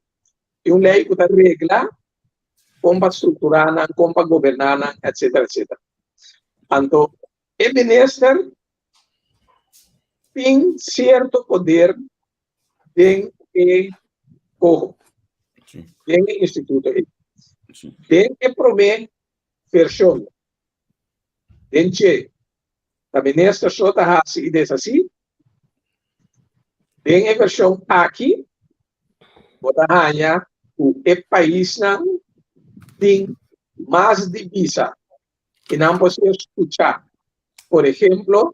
lei que regla como para estruturar, como para governar, etc, etc. Então, o ministro tem certo poder em Coho. Tem instituto aí. Tem que prometer versão. Tem que a ministra só está assim, assim. Tem a versão aqui, bota hanya o país não tem mais divisa que não pode escutar. Por exemplo,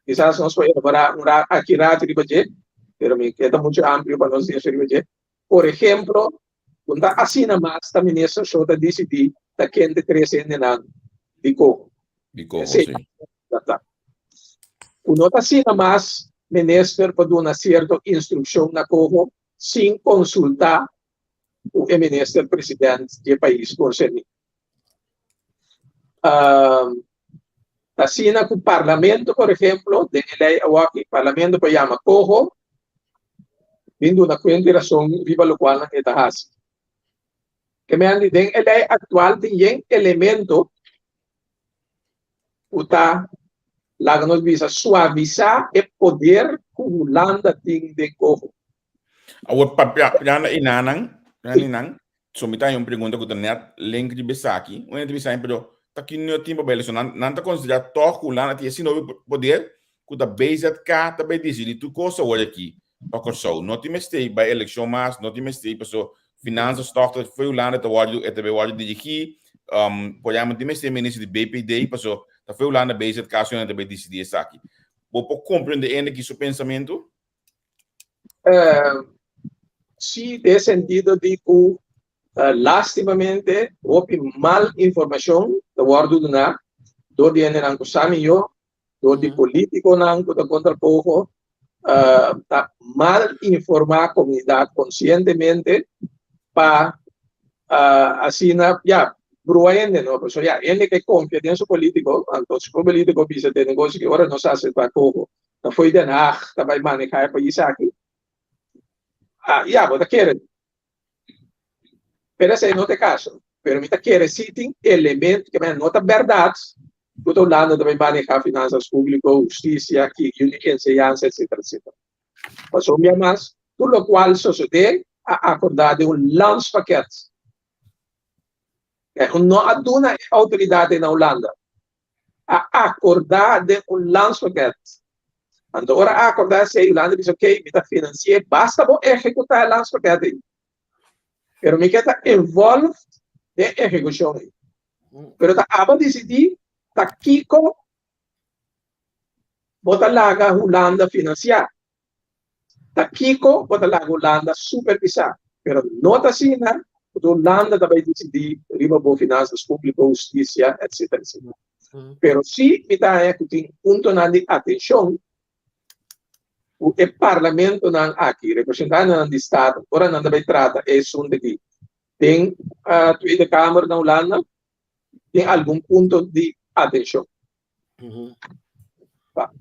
quizás nós podemos falar aqui rápido de budget, pero me queda muito amplo para nós dizer budget. Por exemplo, quando assina mais, a ministra só está decidir da quente crescente na de Coho. Sim. Quando assina mais, o ministro pode dar uma certa instrução na Coho sem consultar o ministro presidente do país concernido. Assina com o parlamento, por exemplo, de lei aqui, o parlamento pode chamar Coho, vindo na consideração viva lo qual é a raça. Que me han dicho, a lei atual tem elemento para lá nos visa suavizar o poder que o Holanda tem de Coho. Agora, para inanang, somita yung pergunta ko tanong link di besaki, una di bisa pero takin no timpo belo so nanta considera to Holanda tinha sino poder que da base ka ta be decidir tu coisa olha aqui. Porque so, não tem mestei by election mas, não tem mestei pessoa finanças starta foi Holanda te word et be word dirigir podemos ter mestei ministro de BPD pessoa ta foi Holanda base caso não te be decidir isso aqui. Vou compreender ainda que seu pensamento? Sí, de sentido de que lastimamente houve mal informação do guardo na do de nang kusami yo do de político nang contra poco tá mal informar a comunidade conscientemente para assim já bruende no pessoal já ele que confia em seu político então se o político pisa de negócio que agora não se hace para poco na foi Den Haag, tabay manejar país aqui. Ya, vos te quieren. Pero ese no te caso. Pero mita quiere sitting elemento que me nota verdade. Puto lado também manejar finanças públicas, justiça, que enseñanza, etc, etc. Pasó bien más, por lo cual sucede a acordar de un landspaket. Não há uma autoridade na Holanda a acordar de um landspaket. Então, ora a acordar se a Holanda diz, ok, me financia, basta vou executar o landspaket. Pero me queda envolved de execução. Pero tá aba decidir, tá Kiko, bota laga Holanda financiar. Tá Kiko, bota laga Holanda supervisar. Pero não tá assim, né? Holanda também decidir, riba bo finanças públicas, justiça, etc, etc. Pero se me dá tem ponto de atenção, o parlamento não aqui, representante do Estado, ora não também trata isso daqui. Tem a Tweede Kamer na Holanda, tem algum ponto de atenção.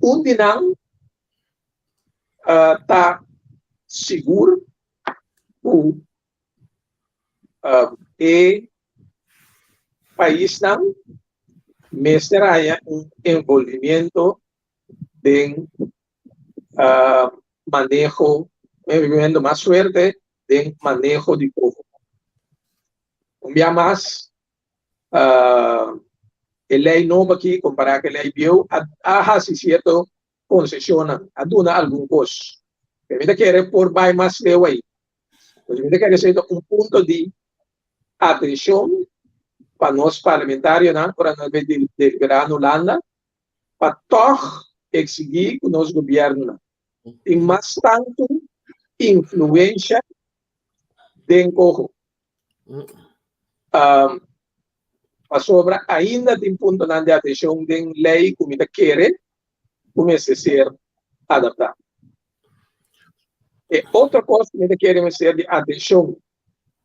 Onde não está seguro o país não mestra um envolvimento de manejo, envolvimento mais forte de manejo de povo. Um dia mais, a lei nova aqui, comparar com a lei viu, há se certo concessiona, a dona algum custo. Permita que por vai mais leu aí. Permita que seja um ponto de atenção para nós parlamentares, para nós deliberar na Holanda, para todos exigir que o nosso governo tem mais tanto influência dentro sobre ainda tem ponto de atenção de lei que me quer comece a ser adaptado. E outra coisa que me quer ser de atenção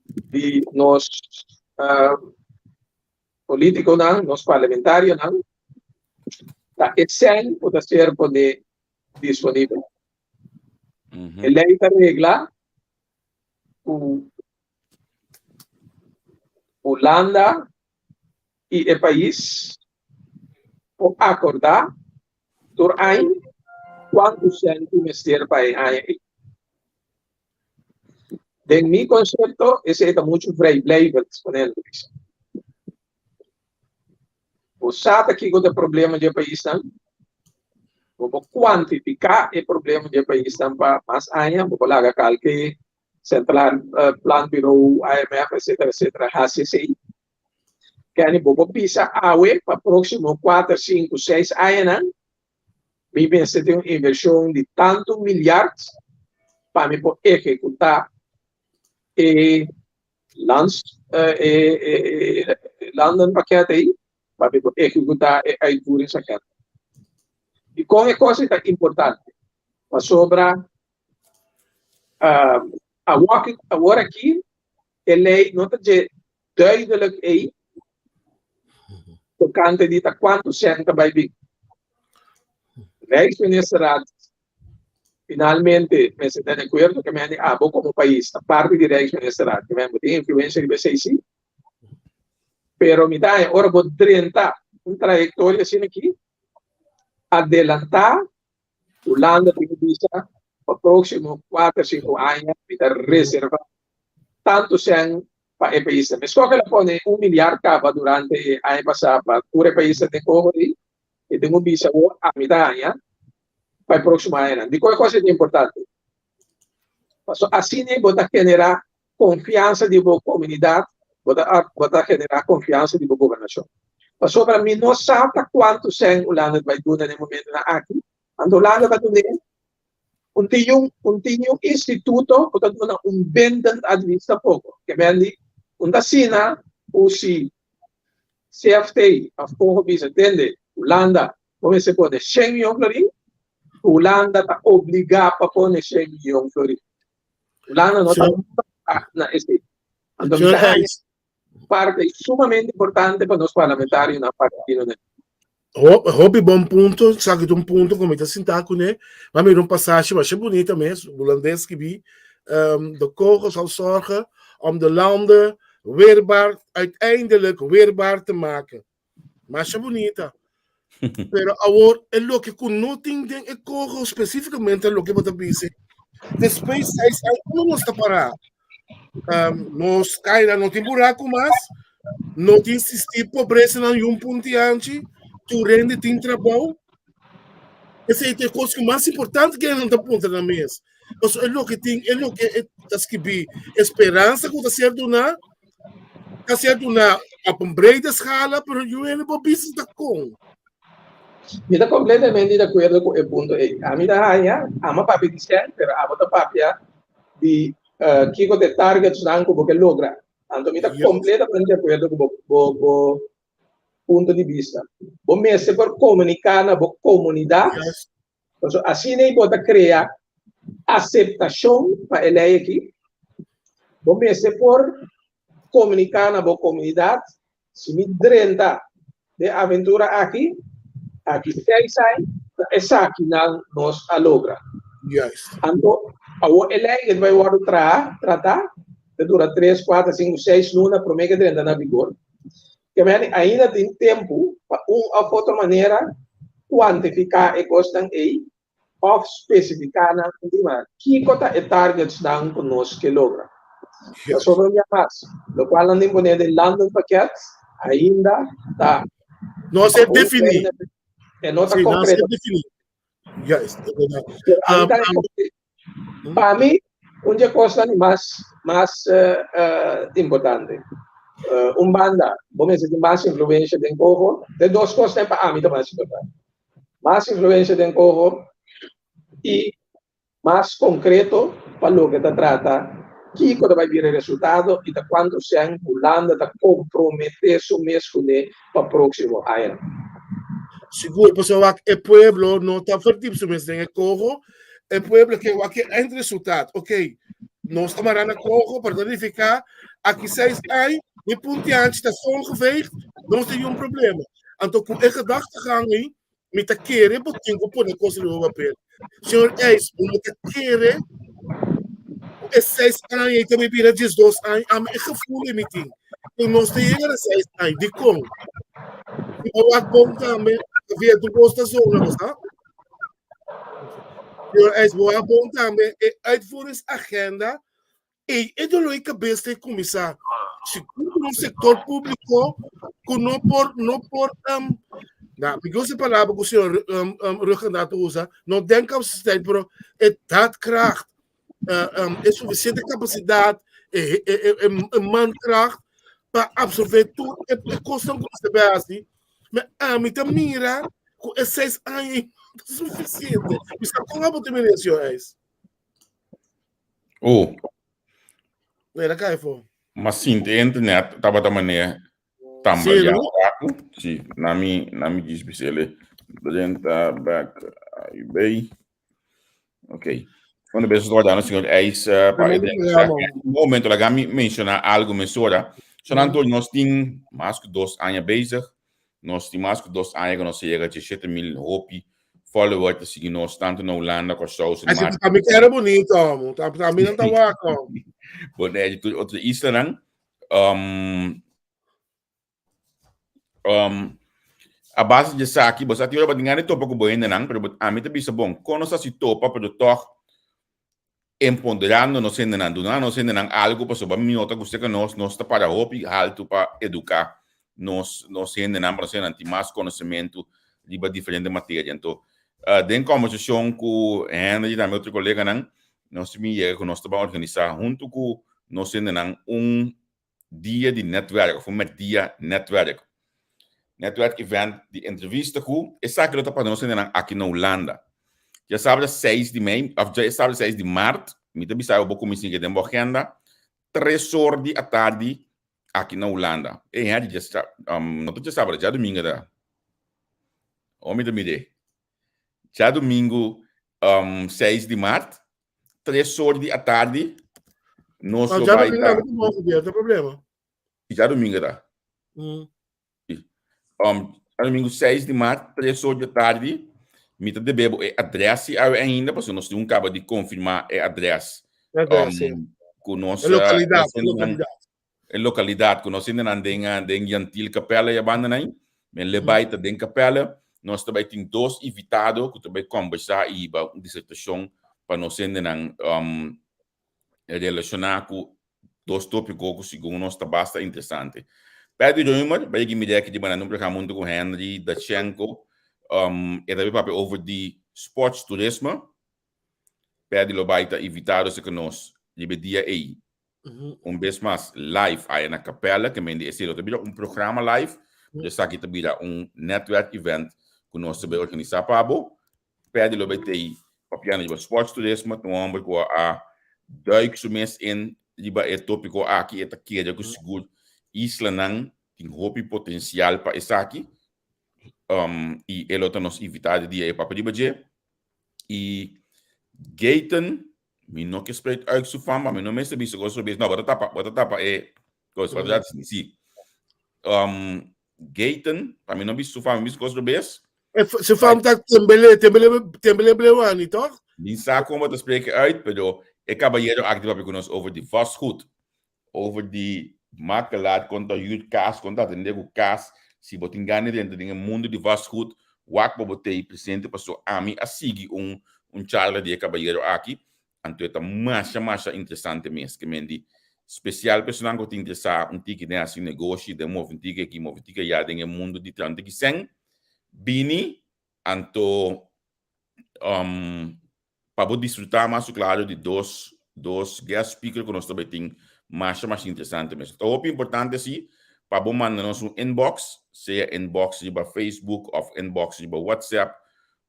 de nós políticos, nós parlamentares, esse pode ser disponível. A lei da regla, o Holanda e o país por acordar por ano quanto cento mestre para ano. De meu conceito, esse é muito vrijblijvend disponível. O sabe aqui que o problema do país não, vou quantificar o problema do país não para mais anos, vou colocar calque central, plan bureau, IMF, etc, HCCI. Que a gente vou pisar a web para próximo 4, 5, 6 anos, me pensa ter uma inversão de tanto milhares para me executar London paquete aí, para executar a Ituri paquete. E com a coisa importante, mas sobre agora aqui, a lei não está duidelijk aí, tocante de quanto cento vai vir. Rijksministeraat, finalmente, me sento de acordo que me abo como país, a parte de Rijksministeraat, que me tem influência de BCC, pero me dá hora vou 30 uma trajetória assim aqui, adelantar, Holanda tem visa para o próximo 4, 5 anos, me dá reserva, tanto sem para o país. Mas qual que ela põe milhar capa durante a ano passado para o país de correr e tem visa a mitad para o próximo ano. De qual coisa é importante? Assim, você generar confiança de boa comunidade, você generar confiança de boa governação. Sobre mim, não sabe quanto sem Holanda vai durar no momento aqui. A Holanda vai durar um instituto, portanto, vendant administra pouco. Que vende uma China, ou se CFT, a pouco visa, entende? Holanda, como se pode 100 milhões de florins, Holanda está obrigada a pôr 100 milhões de florins. Holanda não está na este. Então, parte sumamente importante para nós parlamentares na parte. hobby bom ponto, sabe um ponto como está sentado, né? Mas me um passagem, mas é bonita mesmo, holandês que vi, de kogel zal zorgen om de landen weerbaar, uiteindelijk weerbaar te maken. Maar é bonita. Pero agora, é o que não tem de kogel especificamente o que você diz. Depois, como nós está parado? Nós caímos, não tem buraco mais, não tem insistir pobreza em ponteante, tu rende tem trabalho. Essa é a coisa mais importante que não está ponta na mesa. É o que tem, é o que está escrito, esperança que está certo na a breida escala, mas eu não vou precisar com. Eu estou completamente de acordo com o ponto. A minha rainha, a minha papi diz, mas a outra papi de que o target não como que logra. Então, eu estou completamente de acordo com o ponto de vista. Bom, mas se for comunicar na comunidade, assim nem pode criar aceitação para ele aqui. Bom, mas se for comunicar na comunidade, se me drenta de aventura aqui sai, essa aqui não nos alogra. Então, ele vai tratar, dura 3, 4, 5, 6 lunas, para mim que drenta na vigor. Que ainda tem tempo para uma outra maneira quantificar e costam aí, ou especificar na última. Que cota é targets não conosco que logra. Só não é fácil. O qual não tem poder de London Packet ainda está. Não se define. É nota concreta. Não se define. Para mim, onde costa mais importante. Banda, vamos dizer, mais influência de Coho, de duas coisas para mim mais importante. Mais influência de Coho e mais concreto para o que está trata, que vai vir o resultado e de quanto se a Holanda está comprometer o mesmo para o próximo ano. Seguro, pessoal, o pueblo não está fertido se mesmo em Coho, o pueblo que é entre resultado, ok, nós estamos na Coho para verificar aqui 6 anos, de ponteante está ongeveer, não tem problema. Então, com essa gedachtegang, me está querendo, porque eu vou na coisa do papel. Senhor, me está querendo, esses 6 anos, e também vira 12 anos, a minha gevoel em meeting. E nós temos 6 anos, de como? E eu acho bom também, via do gosto da zona, não está? Senhor, bom também, uitvoeringsagenda, e eu não cabeça de começar. Segundo no sector público, que não por because a palavra que o senhor Ruggendato usa, não tem capacidade, mas é daadkracht, é suficiente capacidade, é mankracht para absorver tudo, é questão que você vê assim, mas a mim também mira, com esses 6 anos, é suficiente. Mas como é que você senhor? Era cá, mas sim, a internet estava da maneira também sim, na minha diz ele back bem, ok. Quando eu estou olhando, senhor, no momento lá me mencionar algo mensura, só não nós temos mais que 2 anos bezig, nós temos mais que 2 anos que nós chega de 7 mil hopi followers te seguir nós tanto na Holanda como South Mas para mim era bonito, para mim não estava com. Bom, de outro Instagram, a base de aqui, você tem uma dinheiro topa com boa não, mas a mim também é bom. Quando você topa para o toque empoderando, não sendo algo para sobre mim, outra coisa que nós está para hopi, alto para educar, nós sendo não para ser mais conhecimento de diferente matéria. Então, dentro da conversação com Henry, também outro colega não, nós me que nós estamos organizar junto com nós sendo dia de netwerk, of met dia netwerk. Netwerk event de entrevista com essa que para nós sendo aqui na Holanda. Já sabe 6 de maio, já sabe 6 de março, me também sai um pouco mais que tem agenda, 3 horas da tarde aqui na Holanda. E aí já não já sabe, já domingo da. Homem da mídia. Já domingo 6 de março, 3 horas da tarde, nós vai dar. Não tem problema. Já domingo da. domingo 6 de março, 3 horas da tarde, mita de bebo é adresse ainda, porque nós temos acaba de confirmar é adresse. Com nossa localidade, com nós ainda não tem Jantil Capela e a banda nem, mas lebaita tem Capela, nós também temos 2 invitados que também conversar e uma dissertação para nós ainda não relacionar com 2 tópicos que segundo nós está bastante interessante. Pede rumor, bij die middag die bijna noemen gaan moeten com Henry Dachenko, e também para over de sporttoerisme. Pede lo baita invitados que nós de dia aí. Vez mais live aí na capela, que me diz também programa live, já aqui também network event que nós também organizar para bo. Pede lo baita aí, papiano de sporttoerisme, no ombro com a duik so mes in die ba tópico aqui é que é que seguro isla nang tem hopi potencial para essa aqui e ele está nos invitado dia é para pedir e Gaten me não que spread uit zo van maar me não me se biso gosto bes não bota tapa é gosto para já sim Gaten para me não biso van biso gosto bes se fala tá tembele blewani toch die zaak komen te spreken uit pero ik heb hier actief op ons over die vastgoed over die makelaar conta huur kaas conta atender kaas se botingane dentro do mundo de vastgoed wak botei presente passou a mim a seguir charla de caballero aqui então é mais interessante mesmo que mendi especial pessoal que te interessa tique né assim negócio de movimento que já tem mundo de tanto que sem bini anto para desfrutar mais claro de dois guest speakers que nós também tem mais interessante mesmo. Então, o importante sim, para bom mandar nosso inbox, seja inbox de Facebook, ou inbox de WhatsApp,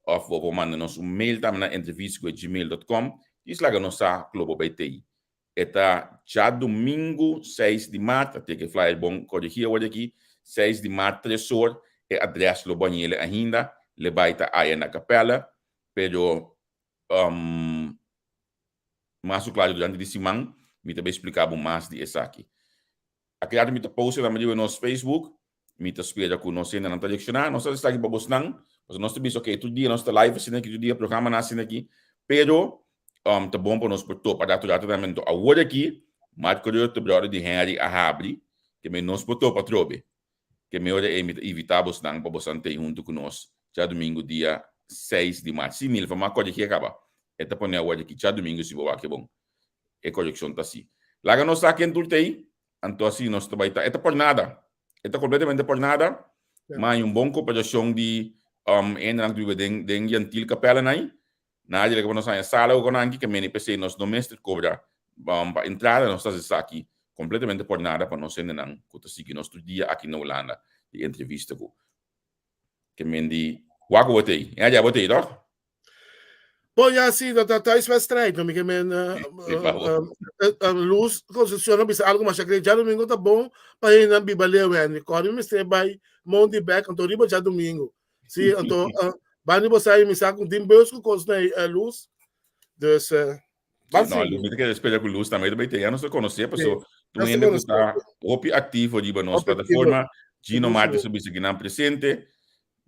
ou vou mandar nosso mail também na entrevista@gmail.com. Isso lá que nós está Globo BTI. Eta já domingo 6 de março, até que flyer bom corrigir hoje aqui, 6 de março 3 horas, é adresse do banheiro ainda, lebaita aí na capela, pero mais claro durante a semana, me também explicava mais de essa aqui. Aqui me tá post na no nosso Facebook, me tá espera com nós ainda não tá leccionar, nós está aqui para buscar, mas nós também ok, todo dia nós tá live assim aqui, todo dia programa nascendo aqui, pero tá bom para nós por todo para dar também a hora aqui, mais curioso para de Henry a abrir, que me nós por todo para trobe, que me hora é evitar buscar para buscar ter junto com nós, já domingo dia 6 de março, se mil, vamos acordar aqui acaba. Eta põe a hora aqui, já domingo se vou aqui bom. É conexão tá assim. Lá nós aqui em Turtei, então assim nós trabalha tá. Eta por nada. Eta completamente por nada. Mas bom cooperação de entrang do den Jantil Capela nai. Na área que nós aí sala ou aqui que me PC nós domestic cobra para entrada nós está aqui completamente por nada para nós ainda não que seguir nosso dia aqui na Holanda de entrevista com que me di wago botei. Já botei, não? Bom, ja, sim, dat is wedstrijd. Ik ben luz, concessionaire, bisa algo mas já domingo tá bom, para ir na Bibaleu, e corre me stay by Monday back, então riba já domingo. Sim, então bani você aí me saca com tim beus com coisa luz. Dus não, eu me que espera com luz também tem, eu não sei conhecer, pessoal. Tu ainda está opi ativo de nossa plataforma, Gino Martins sobre isso aqui na presente.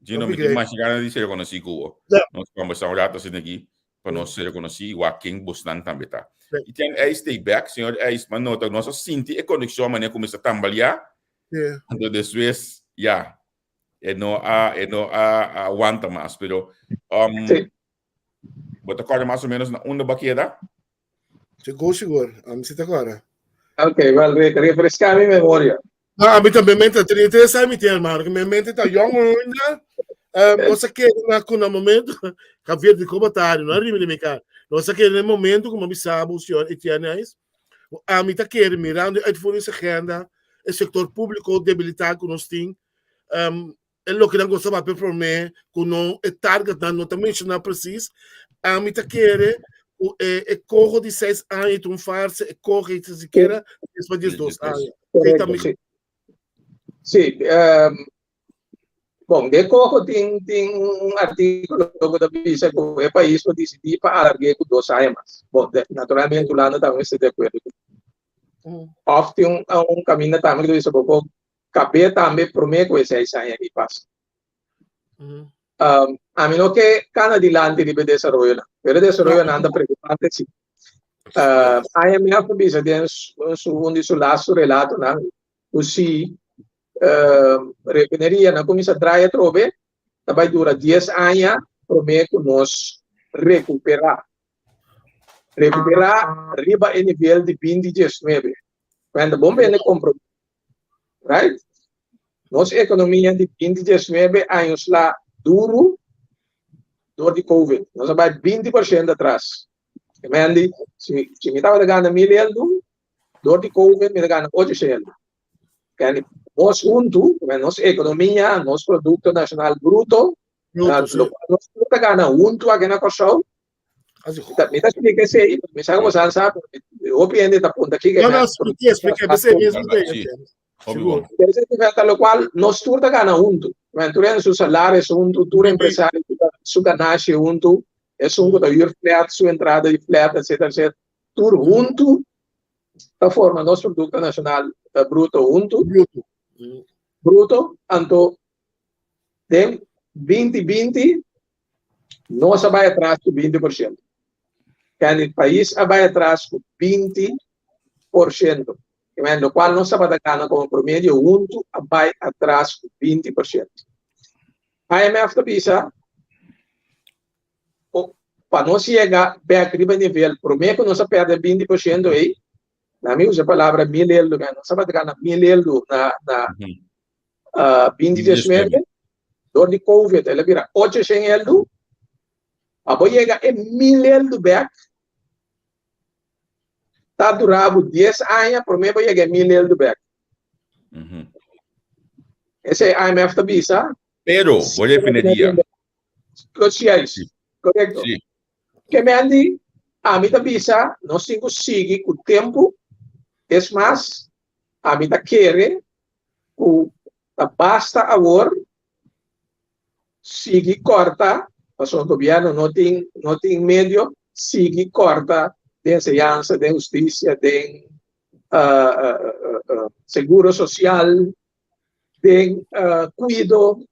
Gino me tem mais ganas de ser conhecido. Nós conversamos já assim aqui. Para nós ser conhecidos, o Akin Bosnan também tá. E tem stay back, senhor, mas não, nós sentimos a conexão, mas começa a trabalhar. Então, depois, já, não aguenta mais, pero, bota agora mais ou menos na onda baqueira. Seguro, você tá agora. Ok, vale, refrescar a minha memória. A mim também mente, 33 anos, irmão, que minha mente tá young ainda. Você quer no momento que havia de comentário, não é rimini cara. Você quer no momento como sabe o senhor Etienne a mim tá querendo mirando a essa agenda, o setor público debilitado que nós temos, é o que não gostava de performar, que não é target não também mencionar preciso, a mim tá querendo é corro de 6 anos, um farsa, é corre de sequer, depois de 2 anos. Sim, bom, de corro tem artigo da visa que o país pode decidir para alargar com 2 anos. Bom, naturalmente, lá não estamos de acordo. Ofte caminho também que isso vou caber também prometo com 6 anos que passa. A menos que cada adelante de desarrollo, pero desarrollo nada preocupante sí. IMF bisa din su lasso relato na usi refineria na começa a trair trove, vai durar 10 anos prometo nos recuperar riba em nível de 2019 quando bom bem compromisso, right? Nossa economia de 2019 anos lá duro de Covid, nós vai 20% atrás. Quindi se mi estava ganhando 1.000 euro, de Covid mi ganhando 800. Quindi nós juntos, nossa economia, nosso produto nacional bruto, nós está ganhando junto aqui na Corsão. Me está explicando isso aí, me sabe como sabe, eu opino da ponta aqui. Não, explica, você mesmo tem. Lo qual nós todos está ganhando junto. Tu tens seu salário junto, tu empresário, su ganância junto, é junto da flat, sua entrada de flat, etc. Tudo junto, da forma nosso produto nacional bruto junto, então, em 2020, nós vai atrás com 20%. O país vai atrás com 20%. Lo qual nós estamos ganhando como promédio junto, vai atrás com 20%. A IMF da bisa, para nós chegar bem a nível, prometo que nós perdemos 20% aí, na minha usa a palavra 1.000 euros, nós estamos ganhando 1.000 euros na 2019, dor de Covid, ela vira 800 euros, depois chega a 1.000 euros back, está durando 10 anos, prometo que chega a 1.000 euros back. Esse é a IMF da bisa. Pero, voy a definir. Sociais, correto? Sim. Que me andi, a mim da bisa, nós temos que seguir com o tempo, é mais, a mim da querer, basta agora, seguir corta, mas o governo não tem meio, seguir corta, de enseñança, de justiça, de seguro social, de cuido,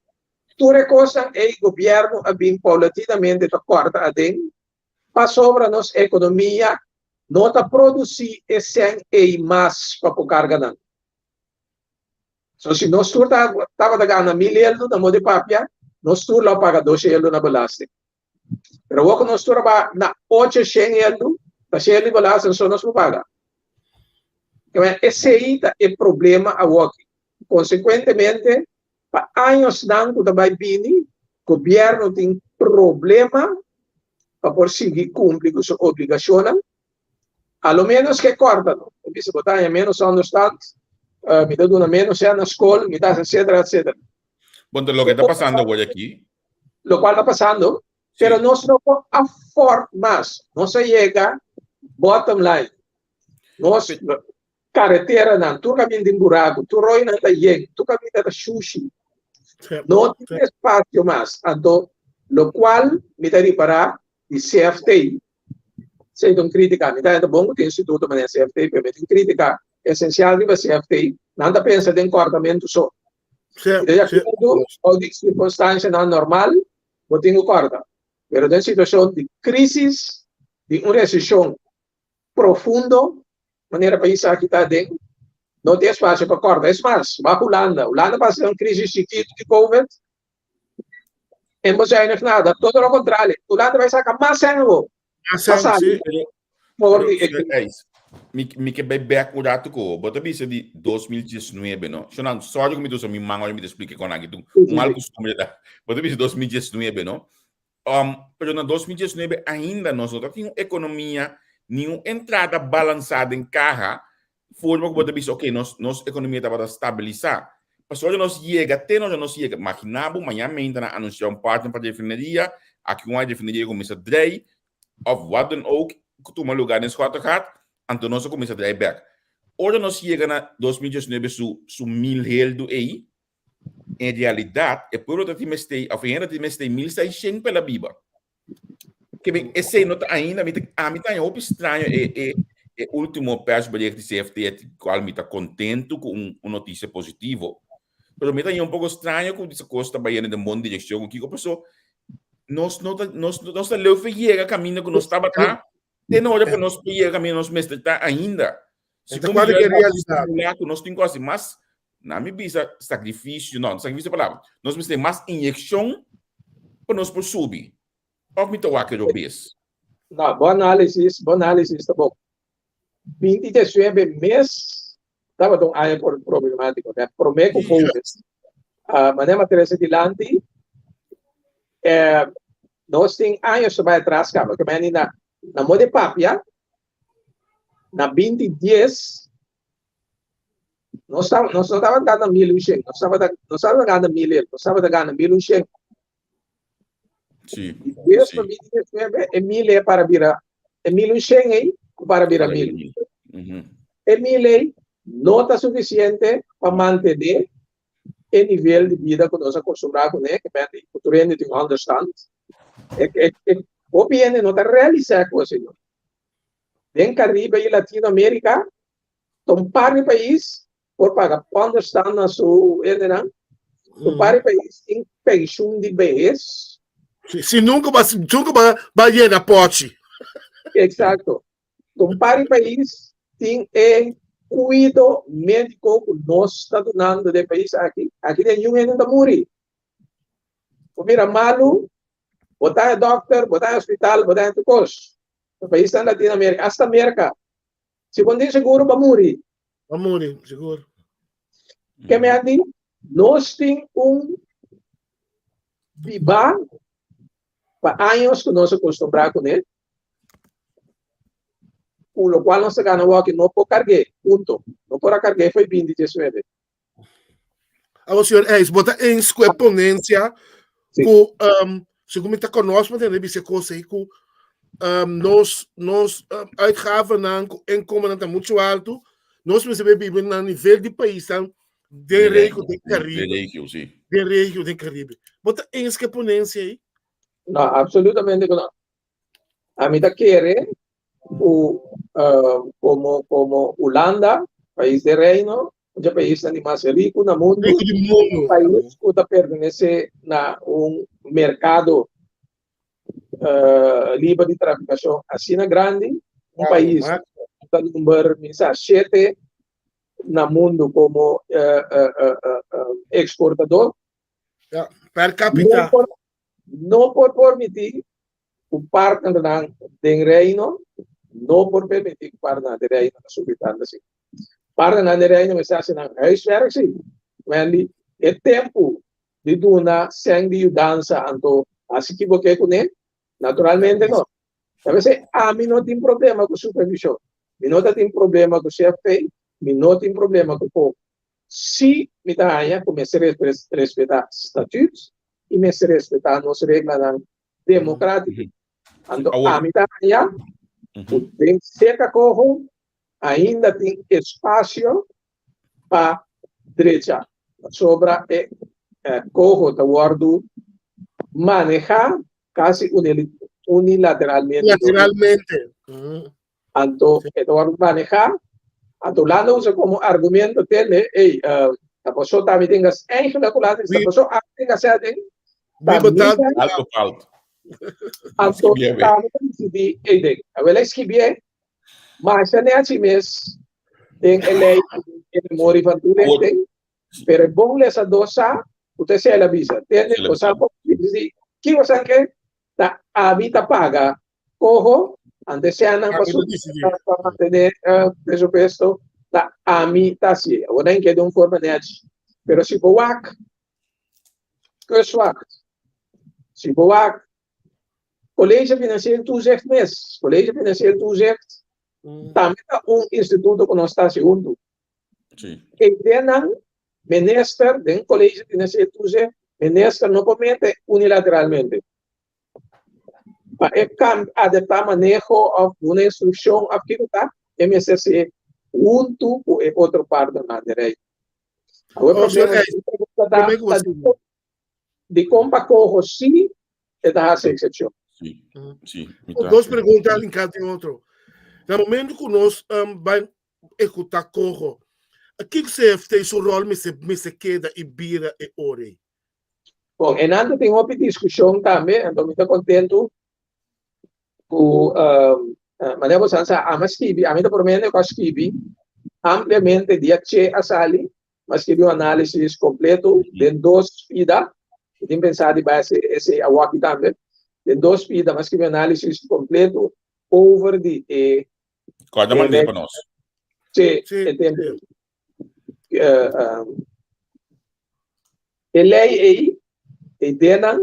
toda coisa é o governo a bem paulatinamente corta a dentro, para sobre a nossa economia, não está produzir esse e mais para o carga não. So, se nós estava ganhando 1.000 euros na moda papia, nós lá paga 200 euros na balasta. Pero o que nós estava na 800 euros, para ser de balasta, só nós não paga. Esse aí é o problema agora. Consequentemente, para anos não que vai vir, o governo tem problema para conseguir cumprir com sua obrigação. A lo menos que corta, se botar em menos anos tantos, me dá uma menos na escola, me dá etc. Bueno, lo que está pasando hoy aquí. Lo cual está pasando, sí. Pero nós não afford mais, não se chega bottom line. Nós carretera não, tu caminha de buraco, tu roi não está yendo, tu caminha da sushi. Não tem espaço mais. Então, lo qual me dá para de CFT, se não criticar, me dá bom que o instituto mas CFT permite criticar essencial de CFT, não dá pensa de comportamento só. Ou de circunstância não normal, eu tenho corta. Mas em situação de crise, de uma recessão profunda, maneira país aqui está dentro, não tem espaço para corta. É mais, vai para a Holanda. Holanda passa uma crise chiquita de Covid, e não sai nada, todo o contrário. Holanda vai sacar mais sangue. Mi que bebe acurato ko, bota bisa di 2019, no? Sono sorry come tu so mi mango mi te explique con aqui tu mal costume da. Bota bisa 2019, no? Pero na 2019 ainda nós não tínhamos economia, nenhuma entrada balançada em carra, forma que bota bisa, ok, nossa economia estava a estabilizar. Mas hoje nós chega, imaginamos, amanhã ainda na anunciar partner para a refinaria, aqui uma refinaria começa a drei, of what dan ook, que tu lugar nesse quarto gaat, então nós começa a drei back. Hoje nós chega na 2019 su 1.000 euros aí, em realidade, é por outra time stay, ou ainda time stay 1.600 pela biba. Que bem, esse não ainda, a mim tá um pouco estranho, último perspectiva de CFT, qual me tá contento com uma notícia positiva. Pero me está un poco extraño con esa costa baiana de mon dirección. O que pasó? Nós leu llega caminho que nós estava tá. Tem hora para nós llega caminho nós mestre tá ainda. Se como quase que é realidade. Nós temos quase mais na minha visa sacrifício, não, sacrifício é a palavra. Nós temos mais injeção para nós por subir. Ou me toa que eu vez. Não, boa análise, tá bom. 2019 mês estava tão aí por problemático, né? Prometo pouco. Mas é Teresa Dilante, nós temos anos sobre atrás, cara, que me na moda papia, na 2010, nós estava ganhando 1.100, nós estava ganhando 1.000, nós estava ganhando 1.100. Sim. Desde 2019 é 1.000 para virar, é 1.100 aí para virar 1.000. É 1.000 não está suficiente para manter o nível de vida que nós acostumamos, né? Que é o trend de understand. O bem não está realizando coisa, senhor. Em Caribe e Latinoamérica, um par de países por pagar understand na sua, um par de países em pensão de vez. Se nunca vai llenar pote. Exato. Um par de países tem cuidado médico que nós estamos dando de país aqui. Aqui tem ainda morrer. Mira malo, botar doctor, botar hospital, botar tudo coisa. No país da Latinoamérica, hasta América. Se você seguro, vai morrer. Vai morrer, seguro. Que me adi, nós temos viva para anos que nós acostumamos com ele. Por lo cual não se ganhou aqui, não pode carregar, ponto. Não pode carregar, foi 2019. Agora, senhor, botar em sua ponência, se como está conosco, mas tem que coisa aí que nós uitgaven em comandante muito alto, nós vivemos no nível de país, de região do Caribe. De região do Caribe. Botar em sua ponência aí? Não, absolutamente não. A mim está querendo como Holanda, país de reino, um país mais rico no mundo, um país que pertence a mercado livre de tráfico assim grande, país que está no número 7 no mundo como exportador. Per capita. Não por permitir o parte do reino, não por permitir o parte do reino subitando assim. Parte do reino me está sendo espero sim, mas é tempo de dar sem de mudança, então assim que você com ele, naturalmente não. Talvez a mim não tem problema com supervisão, mim não tem problema com CFP, mim não tem problema com o povo. Se me dá aí, comecei a respeitar estatutos e me respeitar nossas regras democráticas. Então, a mitad allá, tem cerca corro, ainda tem espaço para direita. Sobra corro da guardo manejar quase unilateralmente. Lateralmente. Então, Eduardo manejar, a tu lado usa como argumento dele, a pessoa também tem as enxuladas, a pessoa tem as alto. Então, decidi, ela escreveu, mas não é assim mesmo. Tem lei que mora para tudo, mas é bom essa dosa, você se avisa. Tem você pode que você quer, a vida paga, corro, antes se andam para manter presupuesto, a mim está assim. Eu nem quero um forma de mas se boa, que swak. Se boa, colégio financeiro tu zegt mes, colégio financeiro tu zegt, também instituto que nós está segundo. E tem minister do colégio financeiro tu zegt, minister não comete unilateralmente. Para adaptar manejo of uma instrução aquilo tá, MSC junto com outro parte da direita. Agora de compra corro sim, é da exceção. Sim. Duas perguntas linkadas em outro. No momento que nós vamos executar corro, que você fez o rol, me se queda e bira e ore? Bom, e nada tem uma discussão também, estou muito contente com Maria Sansa, a Maskibi, a mim por menos com a Skibi, ampliamente dia che a sali, Maskibi um análise completo de dois vidas, tem pensado em base esse awaki também, de dois vidas, Maskibi análise completo over the Corda mandei para nós. che tempo. Elei e denan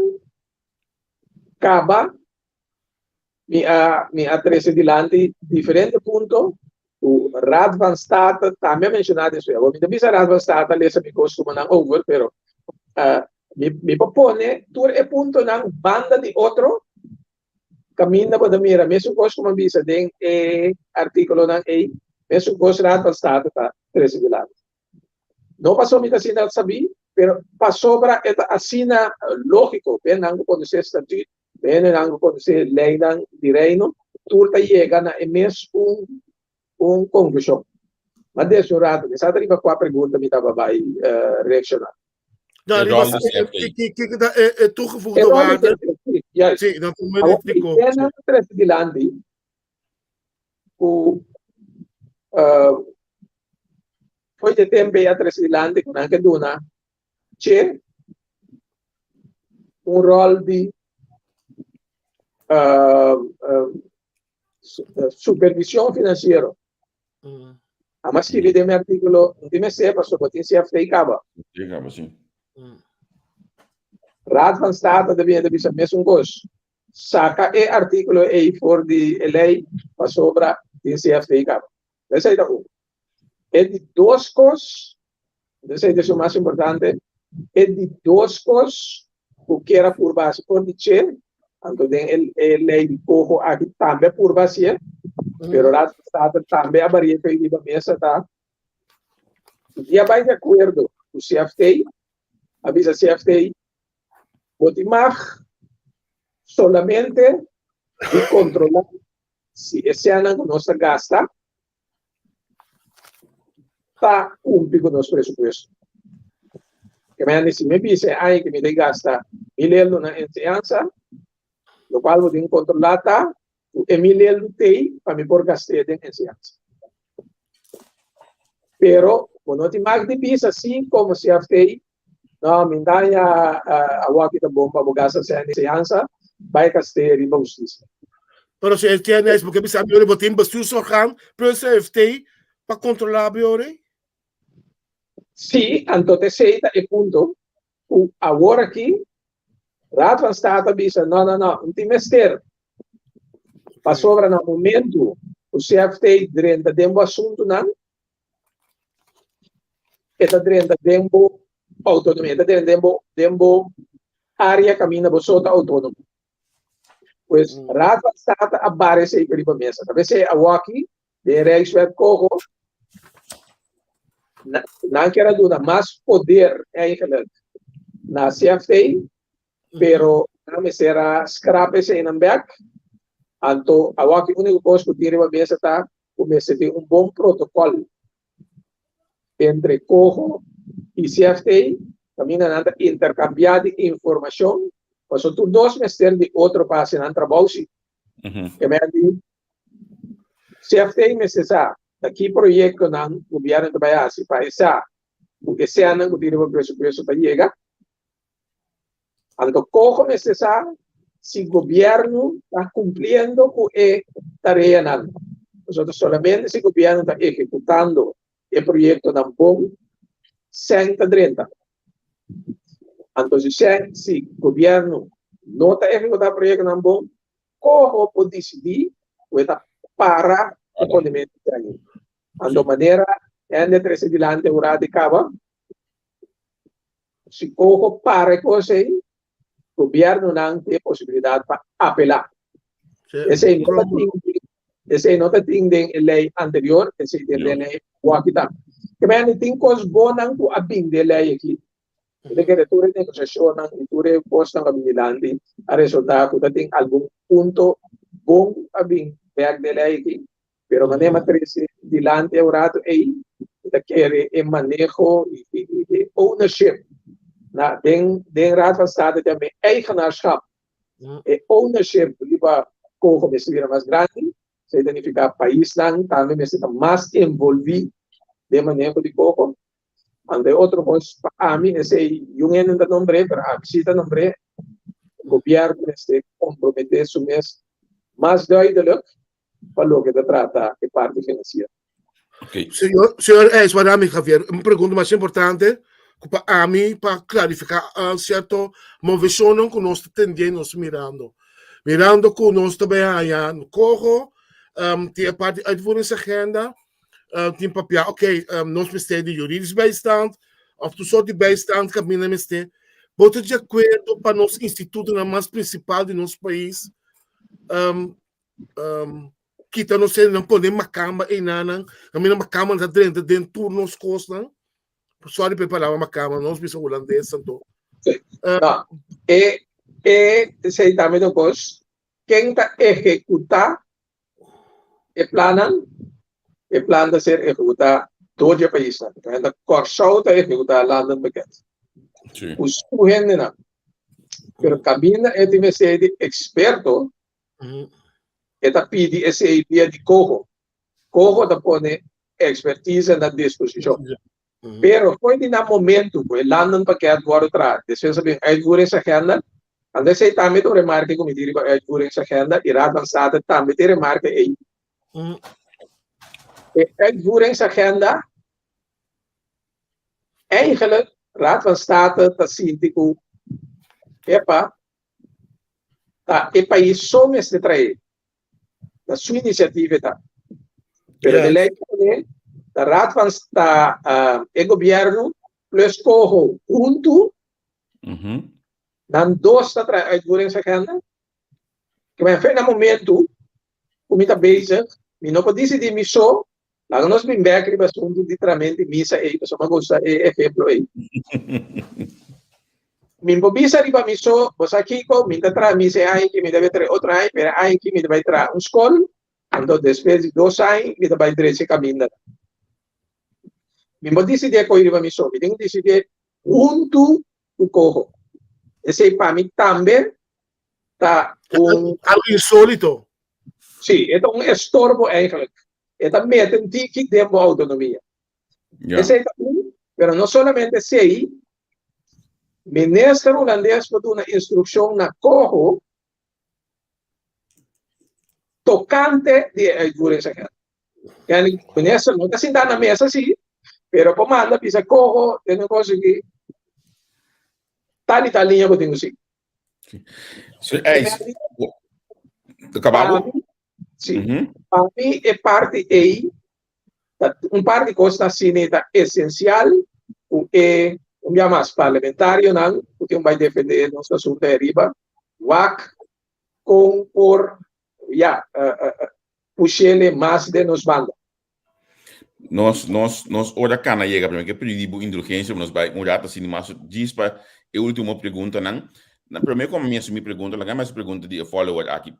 caba mi a trece dilante differente punto o Radvan Stata também mencionado isso eu me devia Radvan Stata lesa mi costuma não over pero mi propone tur e punto ng banda di otro caminha para mira mesmo costuma bisa den artículo ng mesmo cos Radvan Stata ta trece dilante não passou me assim não sabi pero passou para asina lógico bem não quando se está bene nango quando se lei ng di reino turta chega na emes conclusão mas deixa rato que sabe para qual pergunta me tava vai reaccionar não é toegevoegde waarde sim dat me explicou na tres dilandi o foi de tempo a tres dilandi com anche duna c'è un rol di supervisión financiera. Además, que de mi artículo, dime sepa, su potencia FTI-Caba. Raad van State deve ser mesmo gosto. Saca e artículo aí for de lei para sobra de CFTI-Caba. Essa é um. É de duas coisas, essa é o mais importante, é de duas coisas, o que era por base por de che. Então, a lei de corro aqui também por base, pero lá está também a barreira que a mesa está. E vai de acordo com o CFTI, avisa CFTI, motivar solamente de controlar se esse ano que nós gasta está cumprindo com o nosso presupuesto. Que me diz, me diz, aí que me tem gasta milhão na enseñanza, lo qual vou ter que controlar o milhão lutei para me por gastar em enseñanza. Pero, quando te mag de pisa, assim como se aftei, não, me dá a waki da bomba, vou gastar em enseñanza, vai gastar em justiça. Pero se tiene isso, porque sabe que eu tenho bestuursorgaan, plus FTI, para controlar a Sim, então te aceita e ponto. Agora aqui, Raad van State avisa, não tem mestre. Passou para no momento, o CFT drenta dembo assunto não, eta drenta dembo autonomia, eta drenta dembo área caminha bosota autônomo. Pois Raad van State aparece aí para a mesa. Talvez é a waki de Rijkswet Kogo, não quero dúvida, mais poder eigenlijk na CFT, pero não será scrap esse em back. Então, a única coisa que eu tirei para a mesa está começar a ter bom protocolo entre Coho e CFT, também nada intercambiar de informação, mas são dois meses de outro passo na trabalho. Que me diz, CFT necessita aqui projeto não governo trabalhar se para esse ano que tirei para o preço para chegar. Então, Coho necessita se o governo está cumprindo com a tarefa não. Nós solamente se o governo está executando o projeto não bom, 130. Então, se o governo não está executando o projeto não bom, Coho pode decidir para o condimento de então, maneira, é de 13 dilante o radicava, se Coho para com isso aí, o governo não tem possibilidade para apelar. Esse é não tem lei anterior, esse é lei Wakita. Que bem, tem coisas boas não a bem de lei aqui. De que retorno de negociação, retorno posto na habilidade, a resultado que tem algum ponto bom a bem de lei aqui. Pero quando é matriz dilante o rato aí, te quiere el manejo y ownership. Na, den Raad van State também eigenaarschap. Ownership, liever Congo mesmo mais grande, se identificar país lang, também mesmo mais envolvido de manejo de Congo. Ande outro coisa, a mim, esse Jungen da nombre, para a visita nombre, o governo se comprometer su mês mais duidelijk para o que se trata de parte financeira. Okay. Senhor Eswadami Javier, uma pergunta mais importante para mim, para clarificar certo movição que nós tendemos mirando. Mirando que nós também aí no Congo, tem a parte de uitvoeringsagenda, tem papel, ok, nós precisamos de juridisch bijstand, of de soort bijstand que nós precisamos. Bote de acordo para nosso instituto mais principal de nosso país, kita não sei, não podemos uma cama e nada, a minha cama está dentro de turnos costas, sorry preparar uma cama, nós precisamos holandês, então. Não, sei também depois, quem está executar o plano de ser executar todo o país, então, Corsau está executar lá no paquete. Os correndo não, pero cabina é de ser experto, está pedindo esse ideia de Congo está pondo expertise na disposição. Pero foi de momento que lá no paquete agora atrás, depois de uitvoeringsagenda, en sei também de remarque como diria a uitvoeringsagenda, e Raad van State também de remarque aí. A uitvoeringsagenda, eigenlijk, Raad van State está síndico, o país só me se trai, da sua iniciativa está. Pero de lei da Raad van State, o governo, plus Congo, junto, dan dois está a uitvoeringsagenda, que vai ser no momento, como está bezig, me não pode decidir missão, lá nós bem bem que assunto literalmente missa aí, pessoal mas gosta exemplo aí. Me pode riba missão, você aqui com me tra missa aí que me deve ter outra aí, pero aí que me deve tra escola, então depois de 2 anos me deve ter esse caminho. Me pode decidir com riba missão, me tem que decidir junto o Congo. Esse para mim também tá algo insólito. Sim, é estorbo eigenlijk. É também um tique de autonomia. Esse também, mas não somente sei, ministro holandês pode uma instrução na Congo tocante de uitvoeringsagenda. Yani, ministro não está sentado na mesa assim, pero comanda pisa Congo, tem uma coisa que tá linha que eu tenho sim. So, acabou? Sim. Para mim, é parte aí, parte de coisa assim, é essencial, porque mais parlamentário, não, porque vai defender nosso assunto de riba, WAC, com por, puxar mais de nos bandas. Nós ora cana chega para que pedir indulgência, nós vai um rato assim mais diz para a última pergunta não. Na primeira como minha pergunta, lá mais pergunta de follower aqui.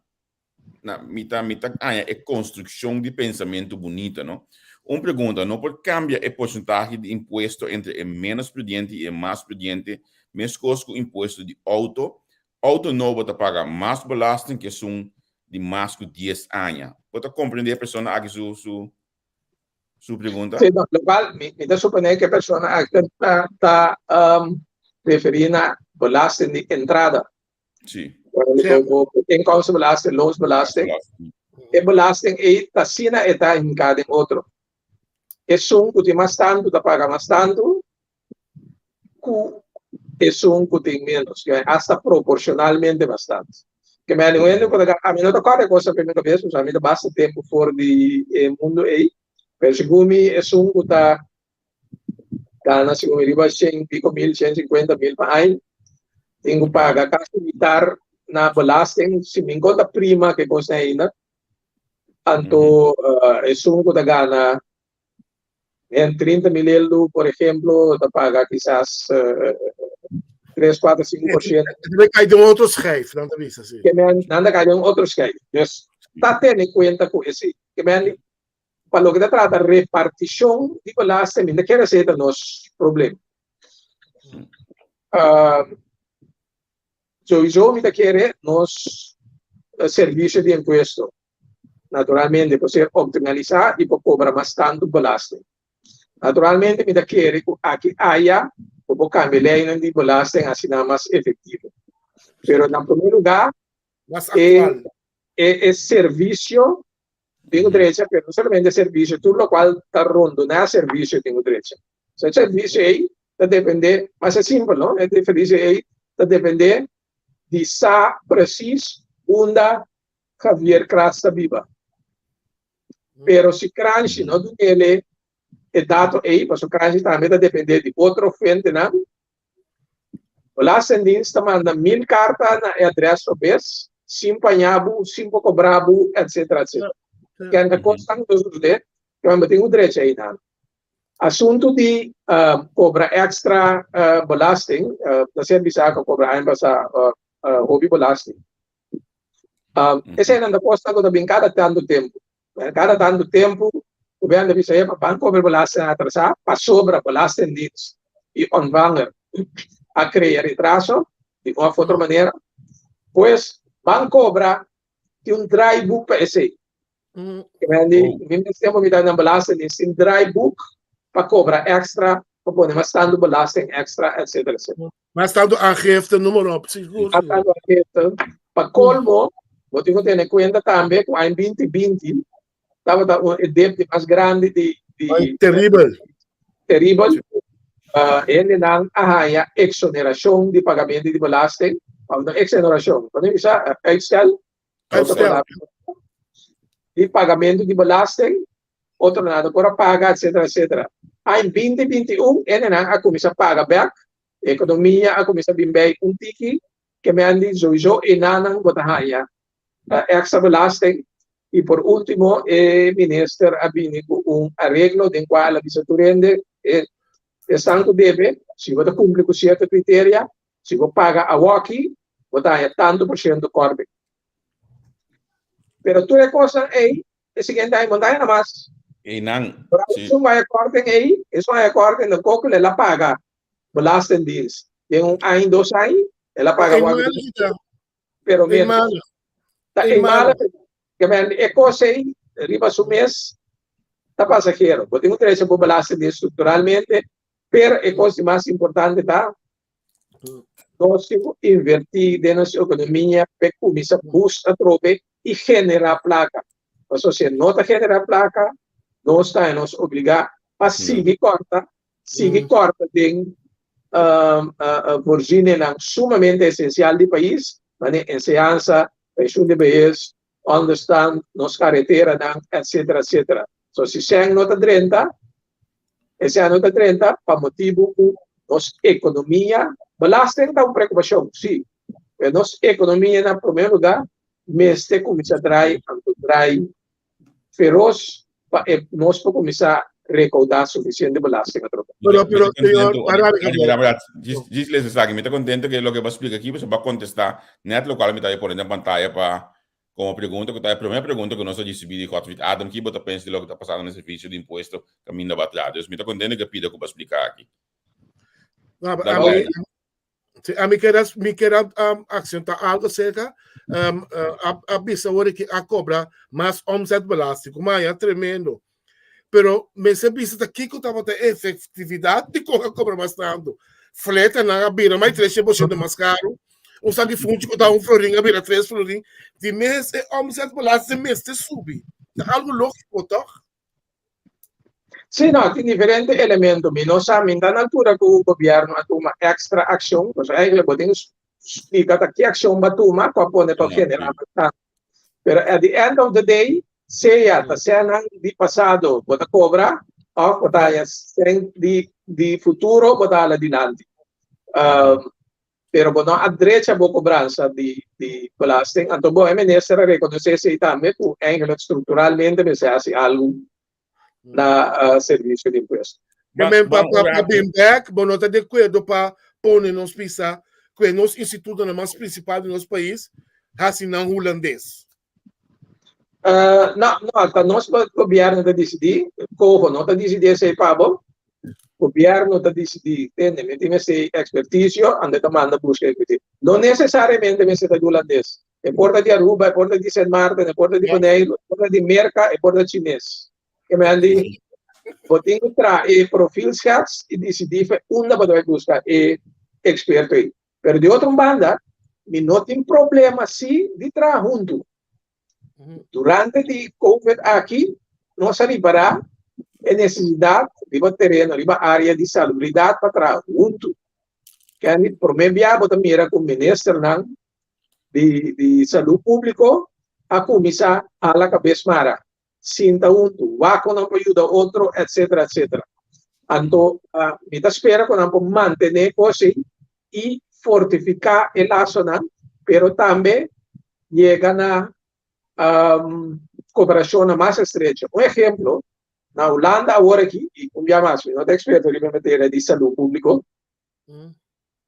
Na mita é construção de pensamento bonita, não? Uma pergunta, não por cambia o porcentagem de imposto entre o menos prudente e o mais prudente, mesmo com o imposto de auto novo te paga mais belasting que são de mais de 10 anos. Pode compreender a pessoa aqui sua pergunta? Sim, no qual me dá suponer que a pessoa está referindo a belasting de entrada. Sim. Inkomstenbelasting, loonsbelasting. E belasting está sina está em cada outro. É que tem mais tanto, está paga mais tanto, que que tem menos, que hasta proporcionalmente bastante. Que me anuendo quando a mim não toca coisa para mim cabeça, já me dá bastante tempo fora do mundo aí. Mas segundo me é que está ganha segundo me riba 100 pico mil, 150 mil para ano. Tenho que pagar gasto militar na belasting, se me encontra prima que custa ainda. Então, é que ganha em 30 mil euros, por exemplo, te paga quizás 3, 4, 5%. Também cai de outro schijf, não te viste assim. Que me nada cai de outro schijf. Dus, está tendo em conta com esse. Que me para o que trata repartição de belasting, ainda quer ser nos problema. Sowieso ainda quer nos serviço de imposto. Naturalmente, você optimalizar e cobrar mais tanto belasting. Naturalmente, ainda quer que haya o cambiar de belasting assim mais efetivo. Pero, em primeiro lugar, é serviço tenho direito, pero não somente serviço, tudo o qual está rondo na serviço tenho direito. Se serviço aí, está depender, mas é simples, não? É serviço aí, está depender de sa preciso onde Javier Crasta viva. Pero se crunch não do ele é dado aí, mas o crunch também está depender de outro frente, não? O Belastingdienst manda 1000 cartas na adressa vez, 5 panhabu, 5 cobrabu, etc, etc. Que ainda constam dos que eu tenho direito aí, não? Assunto de cobra extra belasting, da serviço que cobra ainda para hobby belasting. Esse ainda consta também cada tanto tempo. Cada tanto tempo, o governo de Visayas para cobrar belasting atrasar, para sobra belasting dienst e onvanger a criar retraso de uma outra maneira, pois van cobra de dry book para esse. Nós temos que dar belasting em dry book para cobrar extra, para pôr mais tanto belasting extra, etc. Mas tanto aangifte, noem maar op. Tanto aangifte. Para colmo, vou ter que ter em conta também que em 2020 estava um débito mais grande de terrível. Ele não há exoneração de pagamento de belasting. Exoneração. Quando isso é Excel, de pagamento de belasting, outro nada para pagar, etc, etc. Em 2021, ele não começa a pagar back, a economia começa a bimber tiki, que me andi sowieso e não botahaya extra belasting. E por último, o ministro ha visto arreglo de qual a vice-presidente Estado deve, se você cumpre com certos critérios, se você paga a WACI, você tem tanto por cento corbe. Pero tu cosa é o seguinte, aí montanha na mais. E não. Isso vai acordar aí, isso vai acordar no coco, ela paga Belastingdienst. Tem ano, 2 anos, ela paga WACI. Pero mesmo, é mal, que é coisa aí, riba do mês, está passageiro. Você tem um trecho para Belastingdienst estruturalmente, pero a coisa mais importante está nós temos que invertir na nossa economia para começar a buscar trope e generar placa. Mas se não está generar placa, nós estamos obrigados a seguir corta de Virgínia sumamente essencial do país, mas ensinança, pensão de país, understand, nos carretera, etc, etc. Se você não está 30, esse ano está 30, para motivo que nossa economia, belasting é uma preocupação, sim, mas nossa economia, em primeiro lugar, mestre começa a trair feroz, para nós começar a recaudar suficiente belasting. Pero, Diz-lhes isso aqui, me está contente que o que eu vou explicar aqui, você vai contestar, net local me está pondo na pantalla para como pergunta, que a primeira pergunta que nós recebemos de Adam, que você pensa de lo que está passando no serviço de imposto caminho da batalha. Eu me está contente que pida que eu vou explicar aqui. A mim quero acrescentar algo acerca a bisa que a cobra mais omzetbelasting, mas é tremendo. Pero me sempre isso aqui que estava a efetividade de cobra mais tanto. Fleta na bira, mais 3% mais caro. Um sabe funde que dá florinho, a bira 3 florinhos. De mês é omzetbelasting, mês te sube. É algo lógico, toch? Sim, não, tem diferentes elementos. Nós sabemos, na altura que o governo toma extra ação, nós podemos explicar que ação vai tomar para poder generar. Mas, at the end of the day, se a cena de passado você cobra, ou de futuro você adiante. Pero quando a direita boa cobrança de belasting, então bom, é necessário reconhecer se também que estruturalmente você faz algo na serviço de imposto. Também para BIMBEC, bom, nós estamos de acordo para pôr nos pisar que nos institutos mais principais do nosso país, assim não holandês. Hasta nós governo está decidir, como não está decidir se pabo, governo está decidir, entende? Tem esse expertício, anda tomando busca expertício. Não necessariamente me se está holandês. É porta de Aruba, é porta de São Martin, é porta de Bonaire, é porta de Merca, é porta chinês. Que me andi, vou ter que trazer profil chats e decidir onde vai buscar experto aí. Mas de outra banda, me não tem problema se de trabalhar junto. Durante o COVID aqui, nós arribará a necessidade de terreno, de área de salubridade para trabalhar junto. Que por meio de também era com o ministro de saúde público a começar a la cabeça mara. Sinta junto, vá com não ajuda outro, etc, etc. Então, me espera que não manter assim e fortificar a laço, pero também chega na cooperação mais estreita. Um exemplo, na Holanda, agora aqui, e como já mais, não é experto em matéria de saúde pública,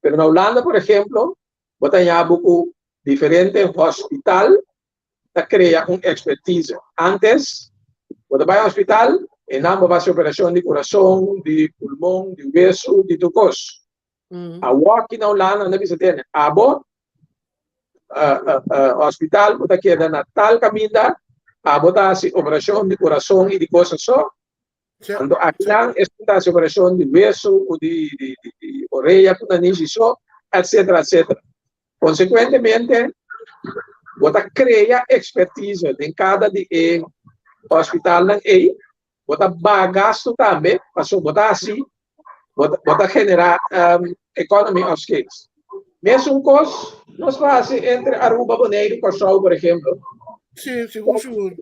pero na Holanda, por exemplo, tem algo diferente hospital, cria expertise. Antes, quando vai ao hospital, em ambas vai operação de coração, de pulmão, de hueso, de tucos. Agora aqui na Holanda, não precisa ter hospital, você queda na tal caminho, botar operação de coração e de coisas só. Então, aqui não é operação de hueso, de orelha, etc, etc. Consequentemente, você cria expertise em cada hospital, você vai gasto também, para botar assim, você generar economy of scales. Mesmo coisa, nós fazemos entre Aruba, Bonaire e Curaçao, por exemplo. Sim, seguro.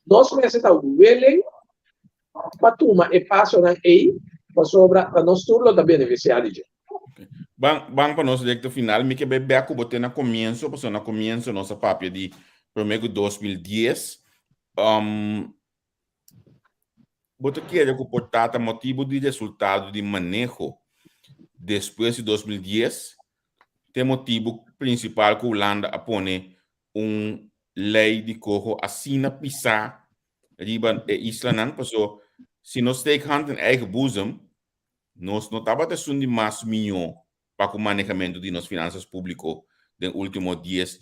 Nós necessitamos willing para tomar e passo na para sobra para nós turno da beneficiário. Bang para nós direto final, me que bebe a botar na começo, porque na começo nossa papel de primeiro 2010, você quer comportar motivo de resultado de manejo depois de 2010, tem motivo principal que a Holanda apone lei de corro assina pisar riba Island, porque se nós temos em eigen boezem, nós não estamos tendo mais milhão para o manejamento de nossas finanças públicas nos últimos 10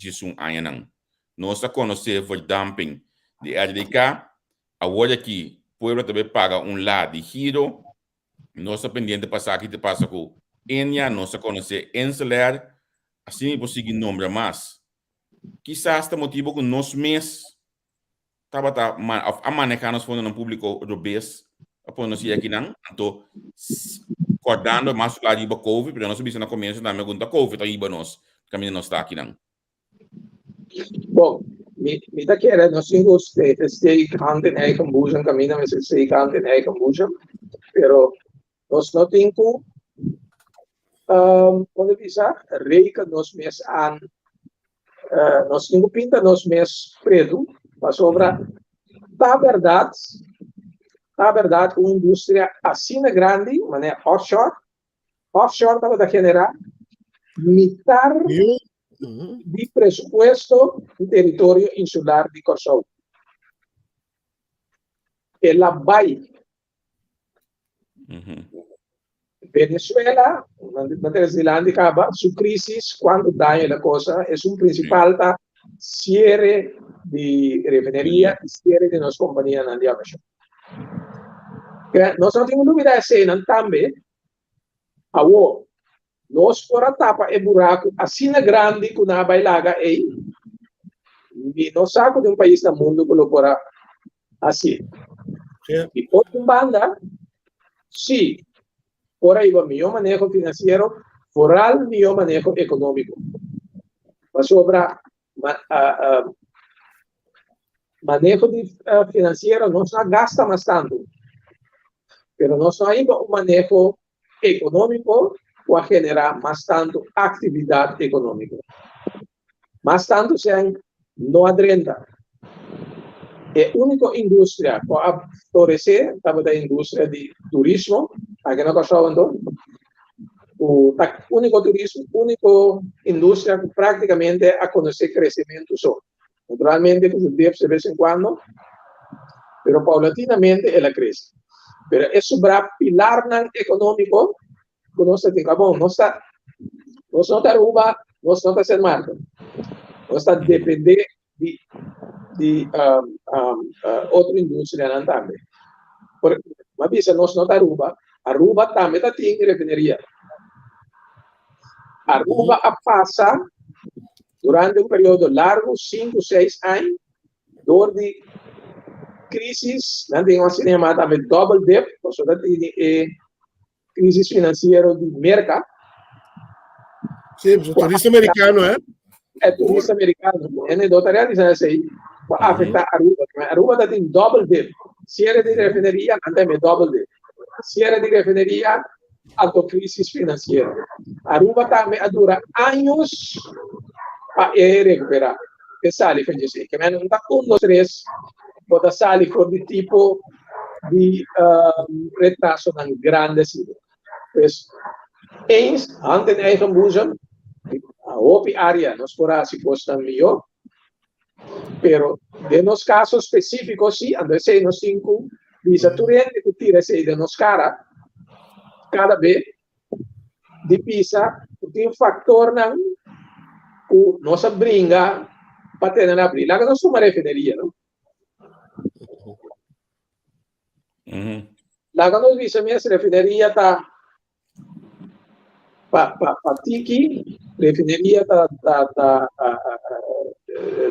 anos. Nós conhecemos o dumping de RDK, agora que o povo também paga lado de giro, nós estamos pendentes de passar aqui, de passar com Enya, nós conhecemos Enceler, assim é possível nombrar mais. Quizás este motivo que nós mesmos estamos a manejar os fundos públicos europeus, para nós ir aqui, então, acordando mais lá de COVID, porque nós sabemos na começo da pergunta COVID, aí nós caminho não está aqui não. Bom, me está querendo nós temos stake hand in eigen boezem, caminho mas stake hand in eigen boezem, pero nós não temos quando dizer reica nós mesmos nós temos pinta nós mesmos preto, para sobra da verdade uma indústria assim grande, mané offshore para generar metade de presupuesto do território insular de Curaçao. Ela vai. Venezuela, na Terceira acaba, sua crise, quando dá a coisa, é principal cierre de refineria, cierre de nossa companhia na diabetes. Nós não temos dúvida se também, nós fora tapa e buraco assim grande que na bailaga e não saco de país do mundo que lo fora assim. E outra banda, sim, por aí o meu manejo financeiro, fora o meu manejo econômico. Mas sobre manejo financeiro, nós não gasta mais tanto. Pero nós não temos um manejo econômico para generar mais tanto atividade econômica. Mais tanto sem não adrenda. É a única indústria que a florescer, estava da indústria de turismo, aqui na Curaçao, então, o único turismo, única indústria que praticamente a conhecer crescimento só. Naturalmente que se debe de vez en cuando, pero paulatinamente ela crece. Pero es sobre pilar económico que nós temos. Nós não Aruba, nós não ser marca. Nós está depender de outra indústria também. Mas bisa nós não Aruba também tem refineria. Aruba passa durante um período largo, 5, 6 anos, door de crisis, não tem uma chamada também double dip, ou seja, crisis financeira de mercado. Sim, o turista americano, É turista americano. E nem doutoria dizendo assim, vai afetar Aruba. Aruba tem double dip. Se era de refineria, não tem double dip. Se era de refineria, alta crise financeira. Aruba também dura anos para recuperar. Que sali faz assim, que não está 1, 2, 3, pode sali for de tipo de retraso na grande cidade. Pois, antes de eigen boezem, a OPI área nos porá se custa melhor, pero de nos casos específicos, sí, antes de nos 5, dice tu gente que tira de nos cara, cada vez, de pisa, tem factor não, o nossa brinca para ter na abrir. Lá que nós somos refineria, não? Lá que nós vimos essa refineria tá Patiki, refineria tá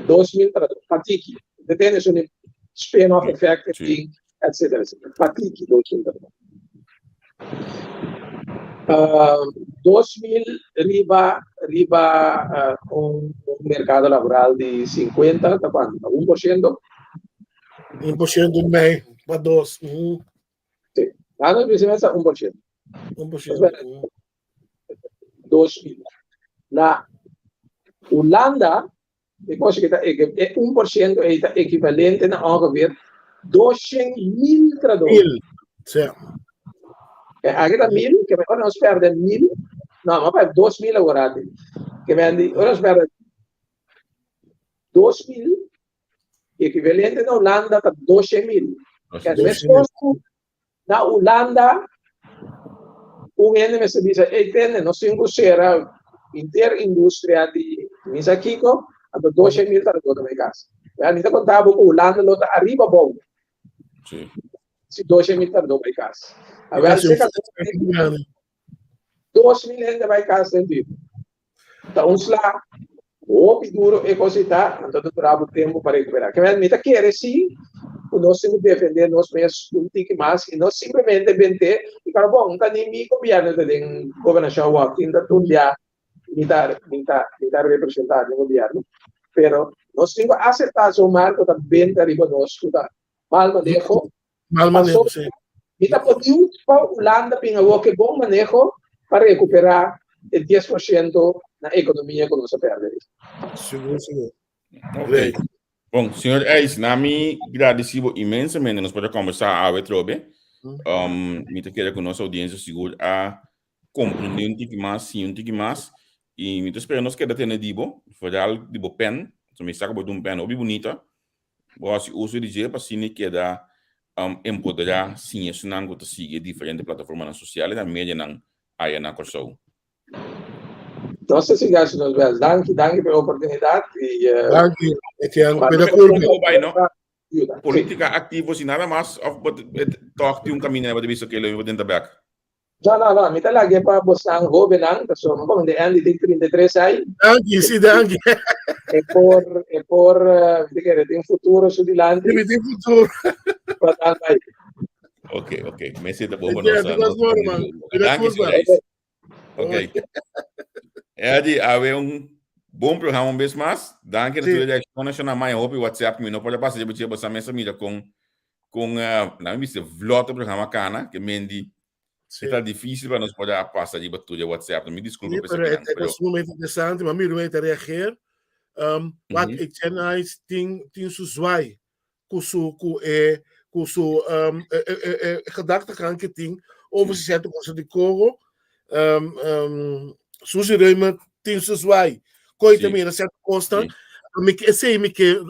2000 Patiki. Tem um spin-off effect, etc. Patiki 2000. 2000 riba mercado laboral de 50, tá quanto? 1%? 1% do mês, para 2. Sim. Lá nós vimos 1%. 1%. 2000. Na Holanda, depois que é 1% é equivalente a ongeveer 200.000 tradutores. Certo. Aqui está 1.000, que agora nós perdemos 1.000, não, mas para 2.000 agora. Que agora nós perdemos 2.000, equivalente na Holanda está 200.000. Na Holanda, se diz, nós temos interindústria de Misakiko, até 200.000 tradutores na casa. A gente contava com a Holanda, está arriba bom. Sim. Se 200.000 tradutores na casa. Agora, se 2.000 gente vai casa sentido. Então, lá, o duro é cosita, então durava tempo para recuperar. Que a gente quer sim, nós temos que defender nós mesmos um pouco mais e nós simplesmente vender e para bom, não tem nem governo tem governação aqui, ainda tudo já está representado no governo, pero nós temos que aceitar o marco da venda riba nós, tá mal manejo, sim. Kita podiu para o Holanda pingawo que bom manejo para recuperar o 10% na economia que nós perdemos. Seguro. Ok. Bom, senhor Eis, nami agradecido imensamente nós podemos conversar a Wetrobe. Me queria com nossa audiência seguro a compreender um pouco mais, e me espero nós que ter dibo, fazer dibo pen, so me saca um pen obi bonita. Você usa de jeito para cine que dá empoderar sim isso não que sigue diferentes plataformas sociais na mídia não aí na Corsou. Então, se você nos vê, danke pela oportunidade e danke, pela curva. Política ativa se nada mais of toque um caminho para ver que ele vai dentro back. Não, me tá lá que para buscar jovem não, então como de ano de 33 anos. Danke. É por tem futuro sul di lante. Tem futuro. Ok. Me siento bom Ok. Edi, há bom programa vez mais. Danke natürlich exponencial mais hope WhatsApp me não pode passar de você mesa mídia com na missa vlog programa cana que mendi está difícil para nós poder passar de batalha WhatsApp. Me desculpa por isso. É muito interessante, mas me não te reagir. Wat ik ten zwaai kusu gedachtegang ting over zetten als de koro sugerei ten zwaai coi também na certa consta Sei que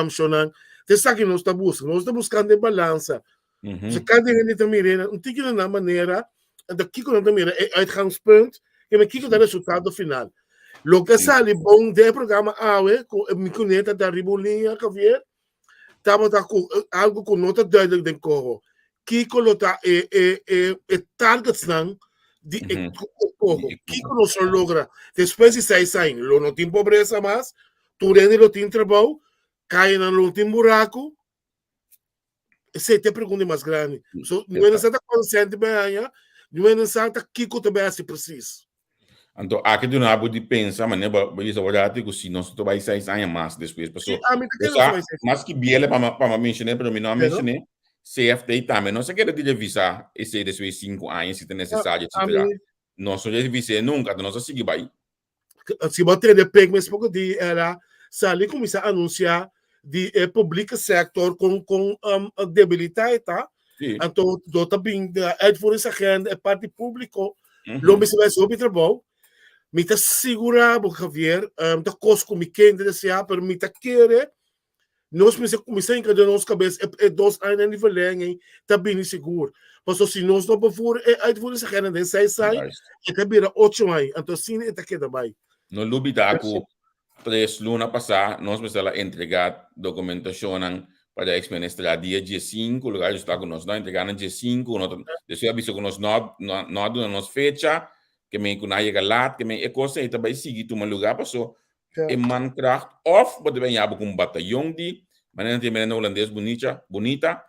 Shonan, te sa que nós está buscando de balança. Ze kan dingen niet meer een tikje na maneira, de kiko na maneira é uitgangspunt, que me kiko da resultado final. Lo que sale bom de programa AWE, com me conecta da ribolinha, Javier, tamo tá com algo com nota duidelijk den corro. Kiko lo tá targets não de corro. Kiko não só logra, depois de sai, lo não tem pobreza mais, tu rende lo tem trabalho, cai na lo tem buraco. Essa é a pergunta mais grande. Não é necessário consciente bem, não é necessário que o também se precisa. Então, aqui do nabo de pensar, mas não é isso verdade que se nós vai sair mais depois, pessoal. Mas que biela para mencionar, para mim não mencionar, CFT também não se quer divisar esse depois 5 anos se é necessário, etc. Não só divisar nunca, não só seguir vai. Se bater de peg, mas pouco de era, sali começar a anunciar de publieke sector com debilidade, tá? Então, também a uitvoeringsagenda é parte pública, não me se vai sobre trabalho, me está segurado, Javier, da coisa como quem deseja, mas me está querer, nós me começamos a encadear nossa cabeça, é 2 anos de nível, está bem seguro. Mas se nós não for a uitvoeringsagenda, de 6 anos, é também 8 anos, então assim, é que também. No lubi da 3 luna passada, nós precisamos entregar documentação para administrar dia 5, lugar está com nós, não entregar no dia 5, deixa eu avisar com nós, não do nossa fecha, que me com aí lá, que me é coisa e também seguir tu lugar passou, e mankracht of pode bem abo com batalhão de, mas não tem menos holandês bonita,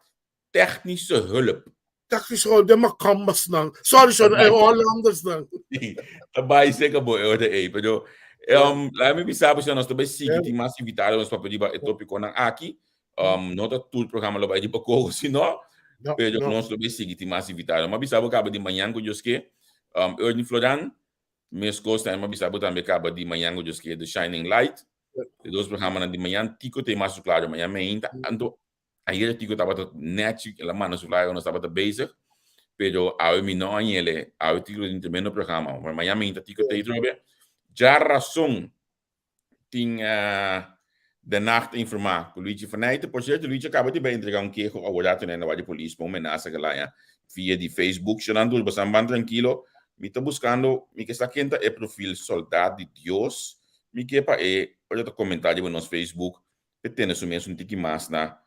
technische hulp. Technische hulp, de macambas não. Sorry, é Hollanders não. Também sei que boa é aí, pero lá me sabe se nós também seguir mais invitados para pedir o tópico aqui, não tá tudo programa lá vai de pouco, senão, pero nós também seguir mais invitados. Mas sabe acaba de manhã com os que Ernie Floran, meus costas, mas sabe também acaba de manhã com os que The Shining Light, os dois programas de manhã, tico tem mais claro, manhã ainda, ando aí tico estava net, ela mano sular, nós estava bezig, pero ao me não ele, ao tico de no programa, mas manhã ainda tico tem trobe. Já razão tinha de nacht informar com Luigi Vanite, por certo, Luigi acaba de bem entregar queijo ao olhar na de polícia, uma ameaça que lá via de Facebook, chorando, bastante tranquilo, me está buscando, me que está quente é perfil Soldado de Deus, me que para olha o comentário no nosso Facebook, petene isso mesmo um tique mais na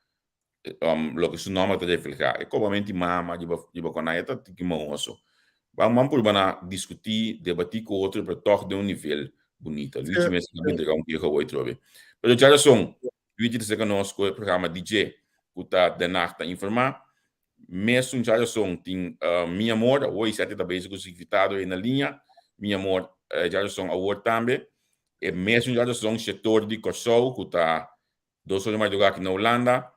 lo que seu nome está reflejar, é comumente mama de baconaieta tique moço. Vamos por discutir, debater com outro para tocar de nível bonito. Luigi mesmo também entregar queijo ao outro vez. Mas já são, Luigi disse conosco o programa DJ, que está de nacht a informar, mesmo já são, tem minha amor, hoje já está bem com o secretário aí na linha, minha amor, já são a hora também, e mesmo já são o setor de Kosovo, que está 2 horas mais do que aqui na Holanda,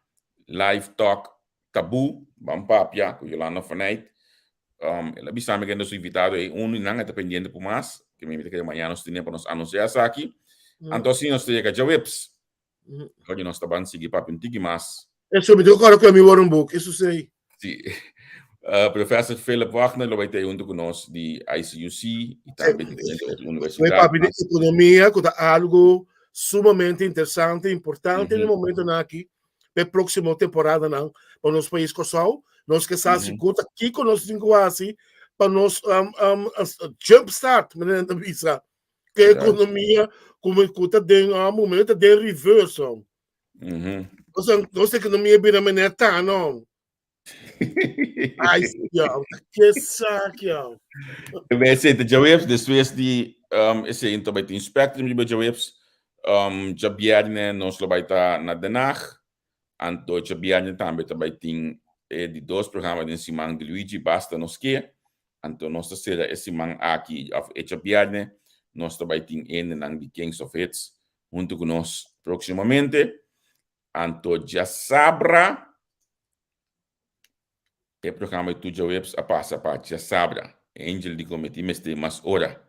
Live Talk Tabu, vamos papia, com Yolanda Vanite, ela bisa que nos invitado aí, não é dependente por mais, que me que amanhã nós temos para nos anunciar aqui, então assim nós temos já webs, hoje nós estamos seguir para um tique mais. Isso me deu agora que eu me um book, isso sei. Sim. Professor Philip Wagner, ele vai ter junto conosco de ICUC e também de universidade. Papi de economia, que é algo sumamente interessante, importante no momento aqui, para a próxima temporada não, para o nosso país Kosovo, nós que sabemos que aqui com nós assim, para nós jumpstart, mas não visa que a economia como escuta de momento de reverse. Nossa economia vira meneta não. Ai, que saco. Wij zitten Jawebs, dus wees die is in bij het spectrum bij Jawebs. Jabierne nos lo baita na Den Haag. En to Jabierne também bij ting die 2 programas de Simang de Luigi basta nos que. En to nos será esse Simang aqui of Jabierne nos bij ting en de Kings of Hits junto com nós proximamente. En to já sabra o programa de Jawebs a passa para já sabra. Angel de cometer mais hora.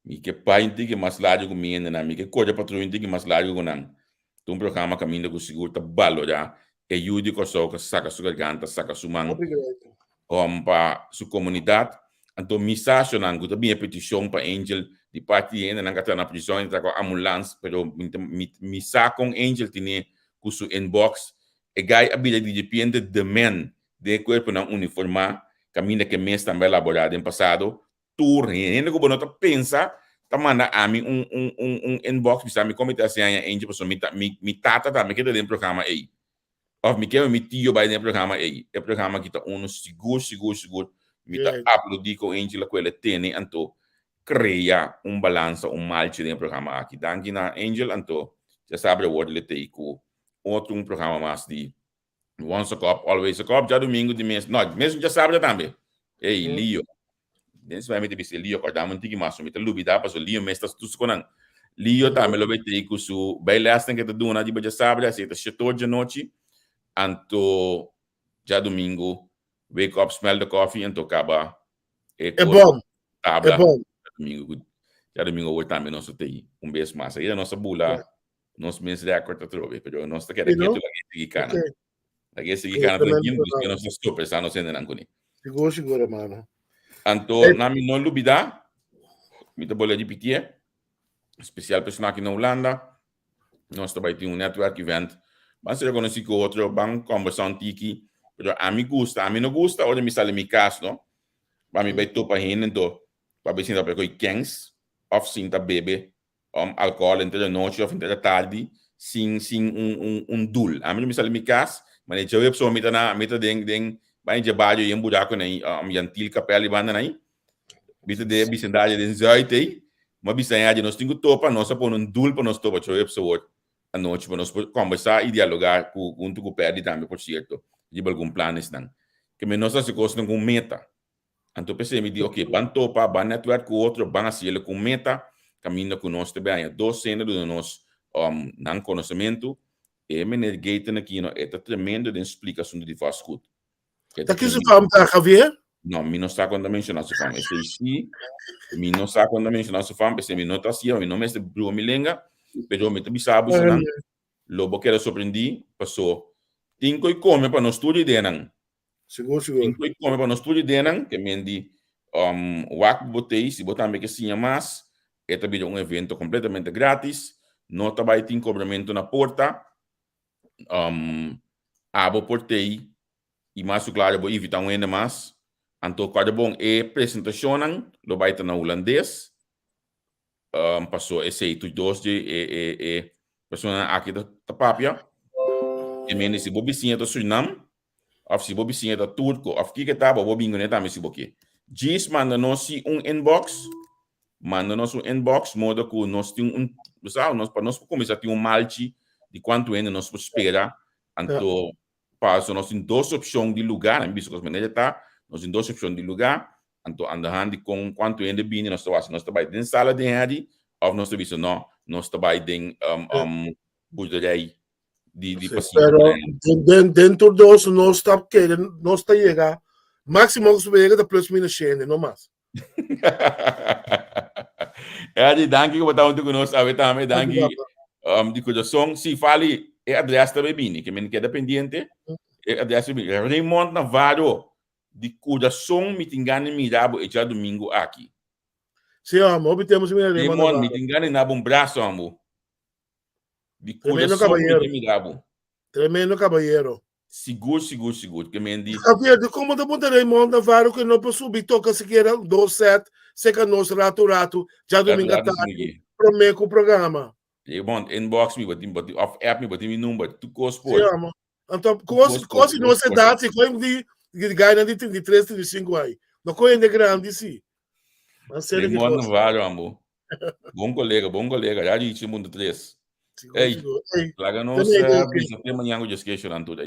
Mi que pai que mais largo comigo na mi que coisa patrulha que mais largo com não. Um programa caminho com seguro tá balo já. E ajude com só que saca sua garganta, saca sua mão. Para sua comunidade. Então mensagem não que também petição para Angel di parte ainda não está na prisão, está com a ambulância, pero me saca Angel tinha com seu inbox, e gai habilidade de depende de men de corpo não uniformar, caminho que mês também elaborado em passado, turno, ainda que não pensa, tá manda a mim inbox, bisa me comentar assim, Angel, pessoa me tata também que dentro do programa aí. Of me quer me tio vai dentro do programa aí. É programa que tá seguro, me tá upload com Angel com ele tem, então cria balanço, malche dentro do programa aqui. Danke na Angel, então já sabe o word ele tem com outro programa mais de once a cup, always a cup, já domingo de mês, não, mesmo já sabe também. Ei, Lio. Nesse vai me dizer Lio, quando dá tigi mais, me tá lubida, passo Lio, mas tá tudo com Lio também lo vai ter com su bailastem que tá dona de já sabe, assim, tá cheio de noite. Anto já domingo wake up, smell the coffee, anto acaba é bom, tabla, é bom. Já domingo hoje também nós tem vez mais aí a nossa bula nós mês record trove, pero nós tá querendo que tu lagi cana lagi seguir cana tranquilo, porque nós super sano sendo nancuni seguro mano anto nami non lubida mi te bola de pitie especial pessoa aqui na Holanda nós também tem network event. Mas eu conheci com outro banco, conversão tiki, pero a mim não gusta, ou me sale mi caso, não? Para mim vai topa hin, então, para ver se não pego kings, ou sim tá bebe, álcool entre a noite ou entre a tarde, sem dul. A mim me sale mi caso, mas eu pessoa me tá den, vai de baixo e buraco aí, yantil capel e banda aí, bisa de bicendária de zaite aí, mas bicendária nós temos topa, nós pôr dul para nós topa, eu pessoa a noite para nós conversar e dialogar com o Perdi também, por certo, de algum planos não. Que nós se gostam com meta. Então pensei me digo, ok, ban topa, ban network com outro, ban assim com meta, caminho com nós também, dois cenas do nós não conhecimento, e me negate aqui não é tremendo de explicação de fast food. Tá que se fala tá Javier? Não, me não está quando mencionar se fama, esse sim, me não está quando mencionar se fama, pensei me não tá assim, me não me está bro me lenga. Pero me também sabe isso não lobo que era surpreendi passou tinco e come para nós tudo de não seguro tinco e come para nós tudo de não que me di wak botei se botar me que sim mais é também evento completamente grátis não também tem cobramento na porta abo portei e mais claro vou evitar ainda mais então cada bom é apresentação lo vai estar na holandês passou esse dois de pessoa aqui da papia e menos se bobicinha do Suriname ou se bobicinha da Turco ou que tava bobinho né também se boque diz manda nós inbox modo que nós tem nós para nós começar ter malchi de quanto ainda nós espera então passo nós tem duas opções de lugar em bisco que tá nós tem duas opções de lugar então andando com quanto ainda bem nós vai dentro sala de área ou nós também não nós vai dentro boerderij de paciente. Pero dentro dos nós está que nós está chega máximo que chega da plus minus chene não mais. É de danke que botar onde nós sabe também danke de coração se fale é adresse também bem que me queda pendente é adresse bem Raymond Navarro de coração me tingane mirabo e já domingo aqui. Sim, amor, obtemos Raymond me tingane na bom braço amor. De coração me mirabo. Tremendo caballero. Seguro que me diz. Javier, de como da ponta Raymond Navarro que não posso subir toca se queira 2-7, seca nos rato já domingo à tarde. Prometo com o programa. Raymond inbox me botar off app me botar meu número tu cospor. Sim, amor. Então, coisa não se dá, se coisa de ganha de 33, 35 aí. Não coisa de grande, sim. Raymond Navarro, amor. Bom colega, já disse mundo 3. Ei, laga nos, bisa tema yang udah sketch tudo.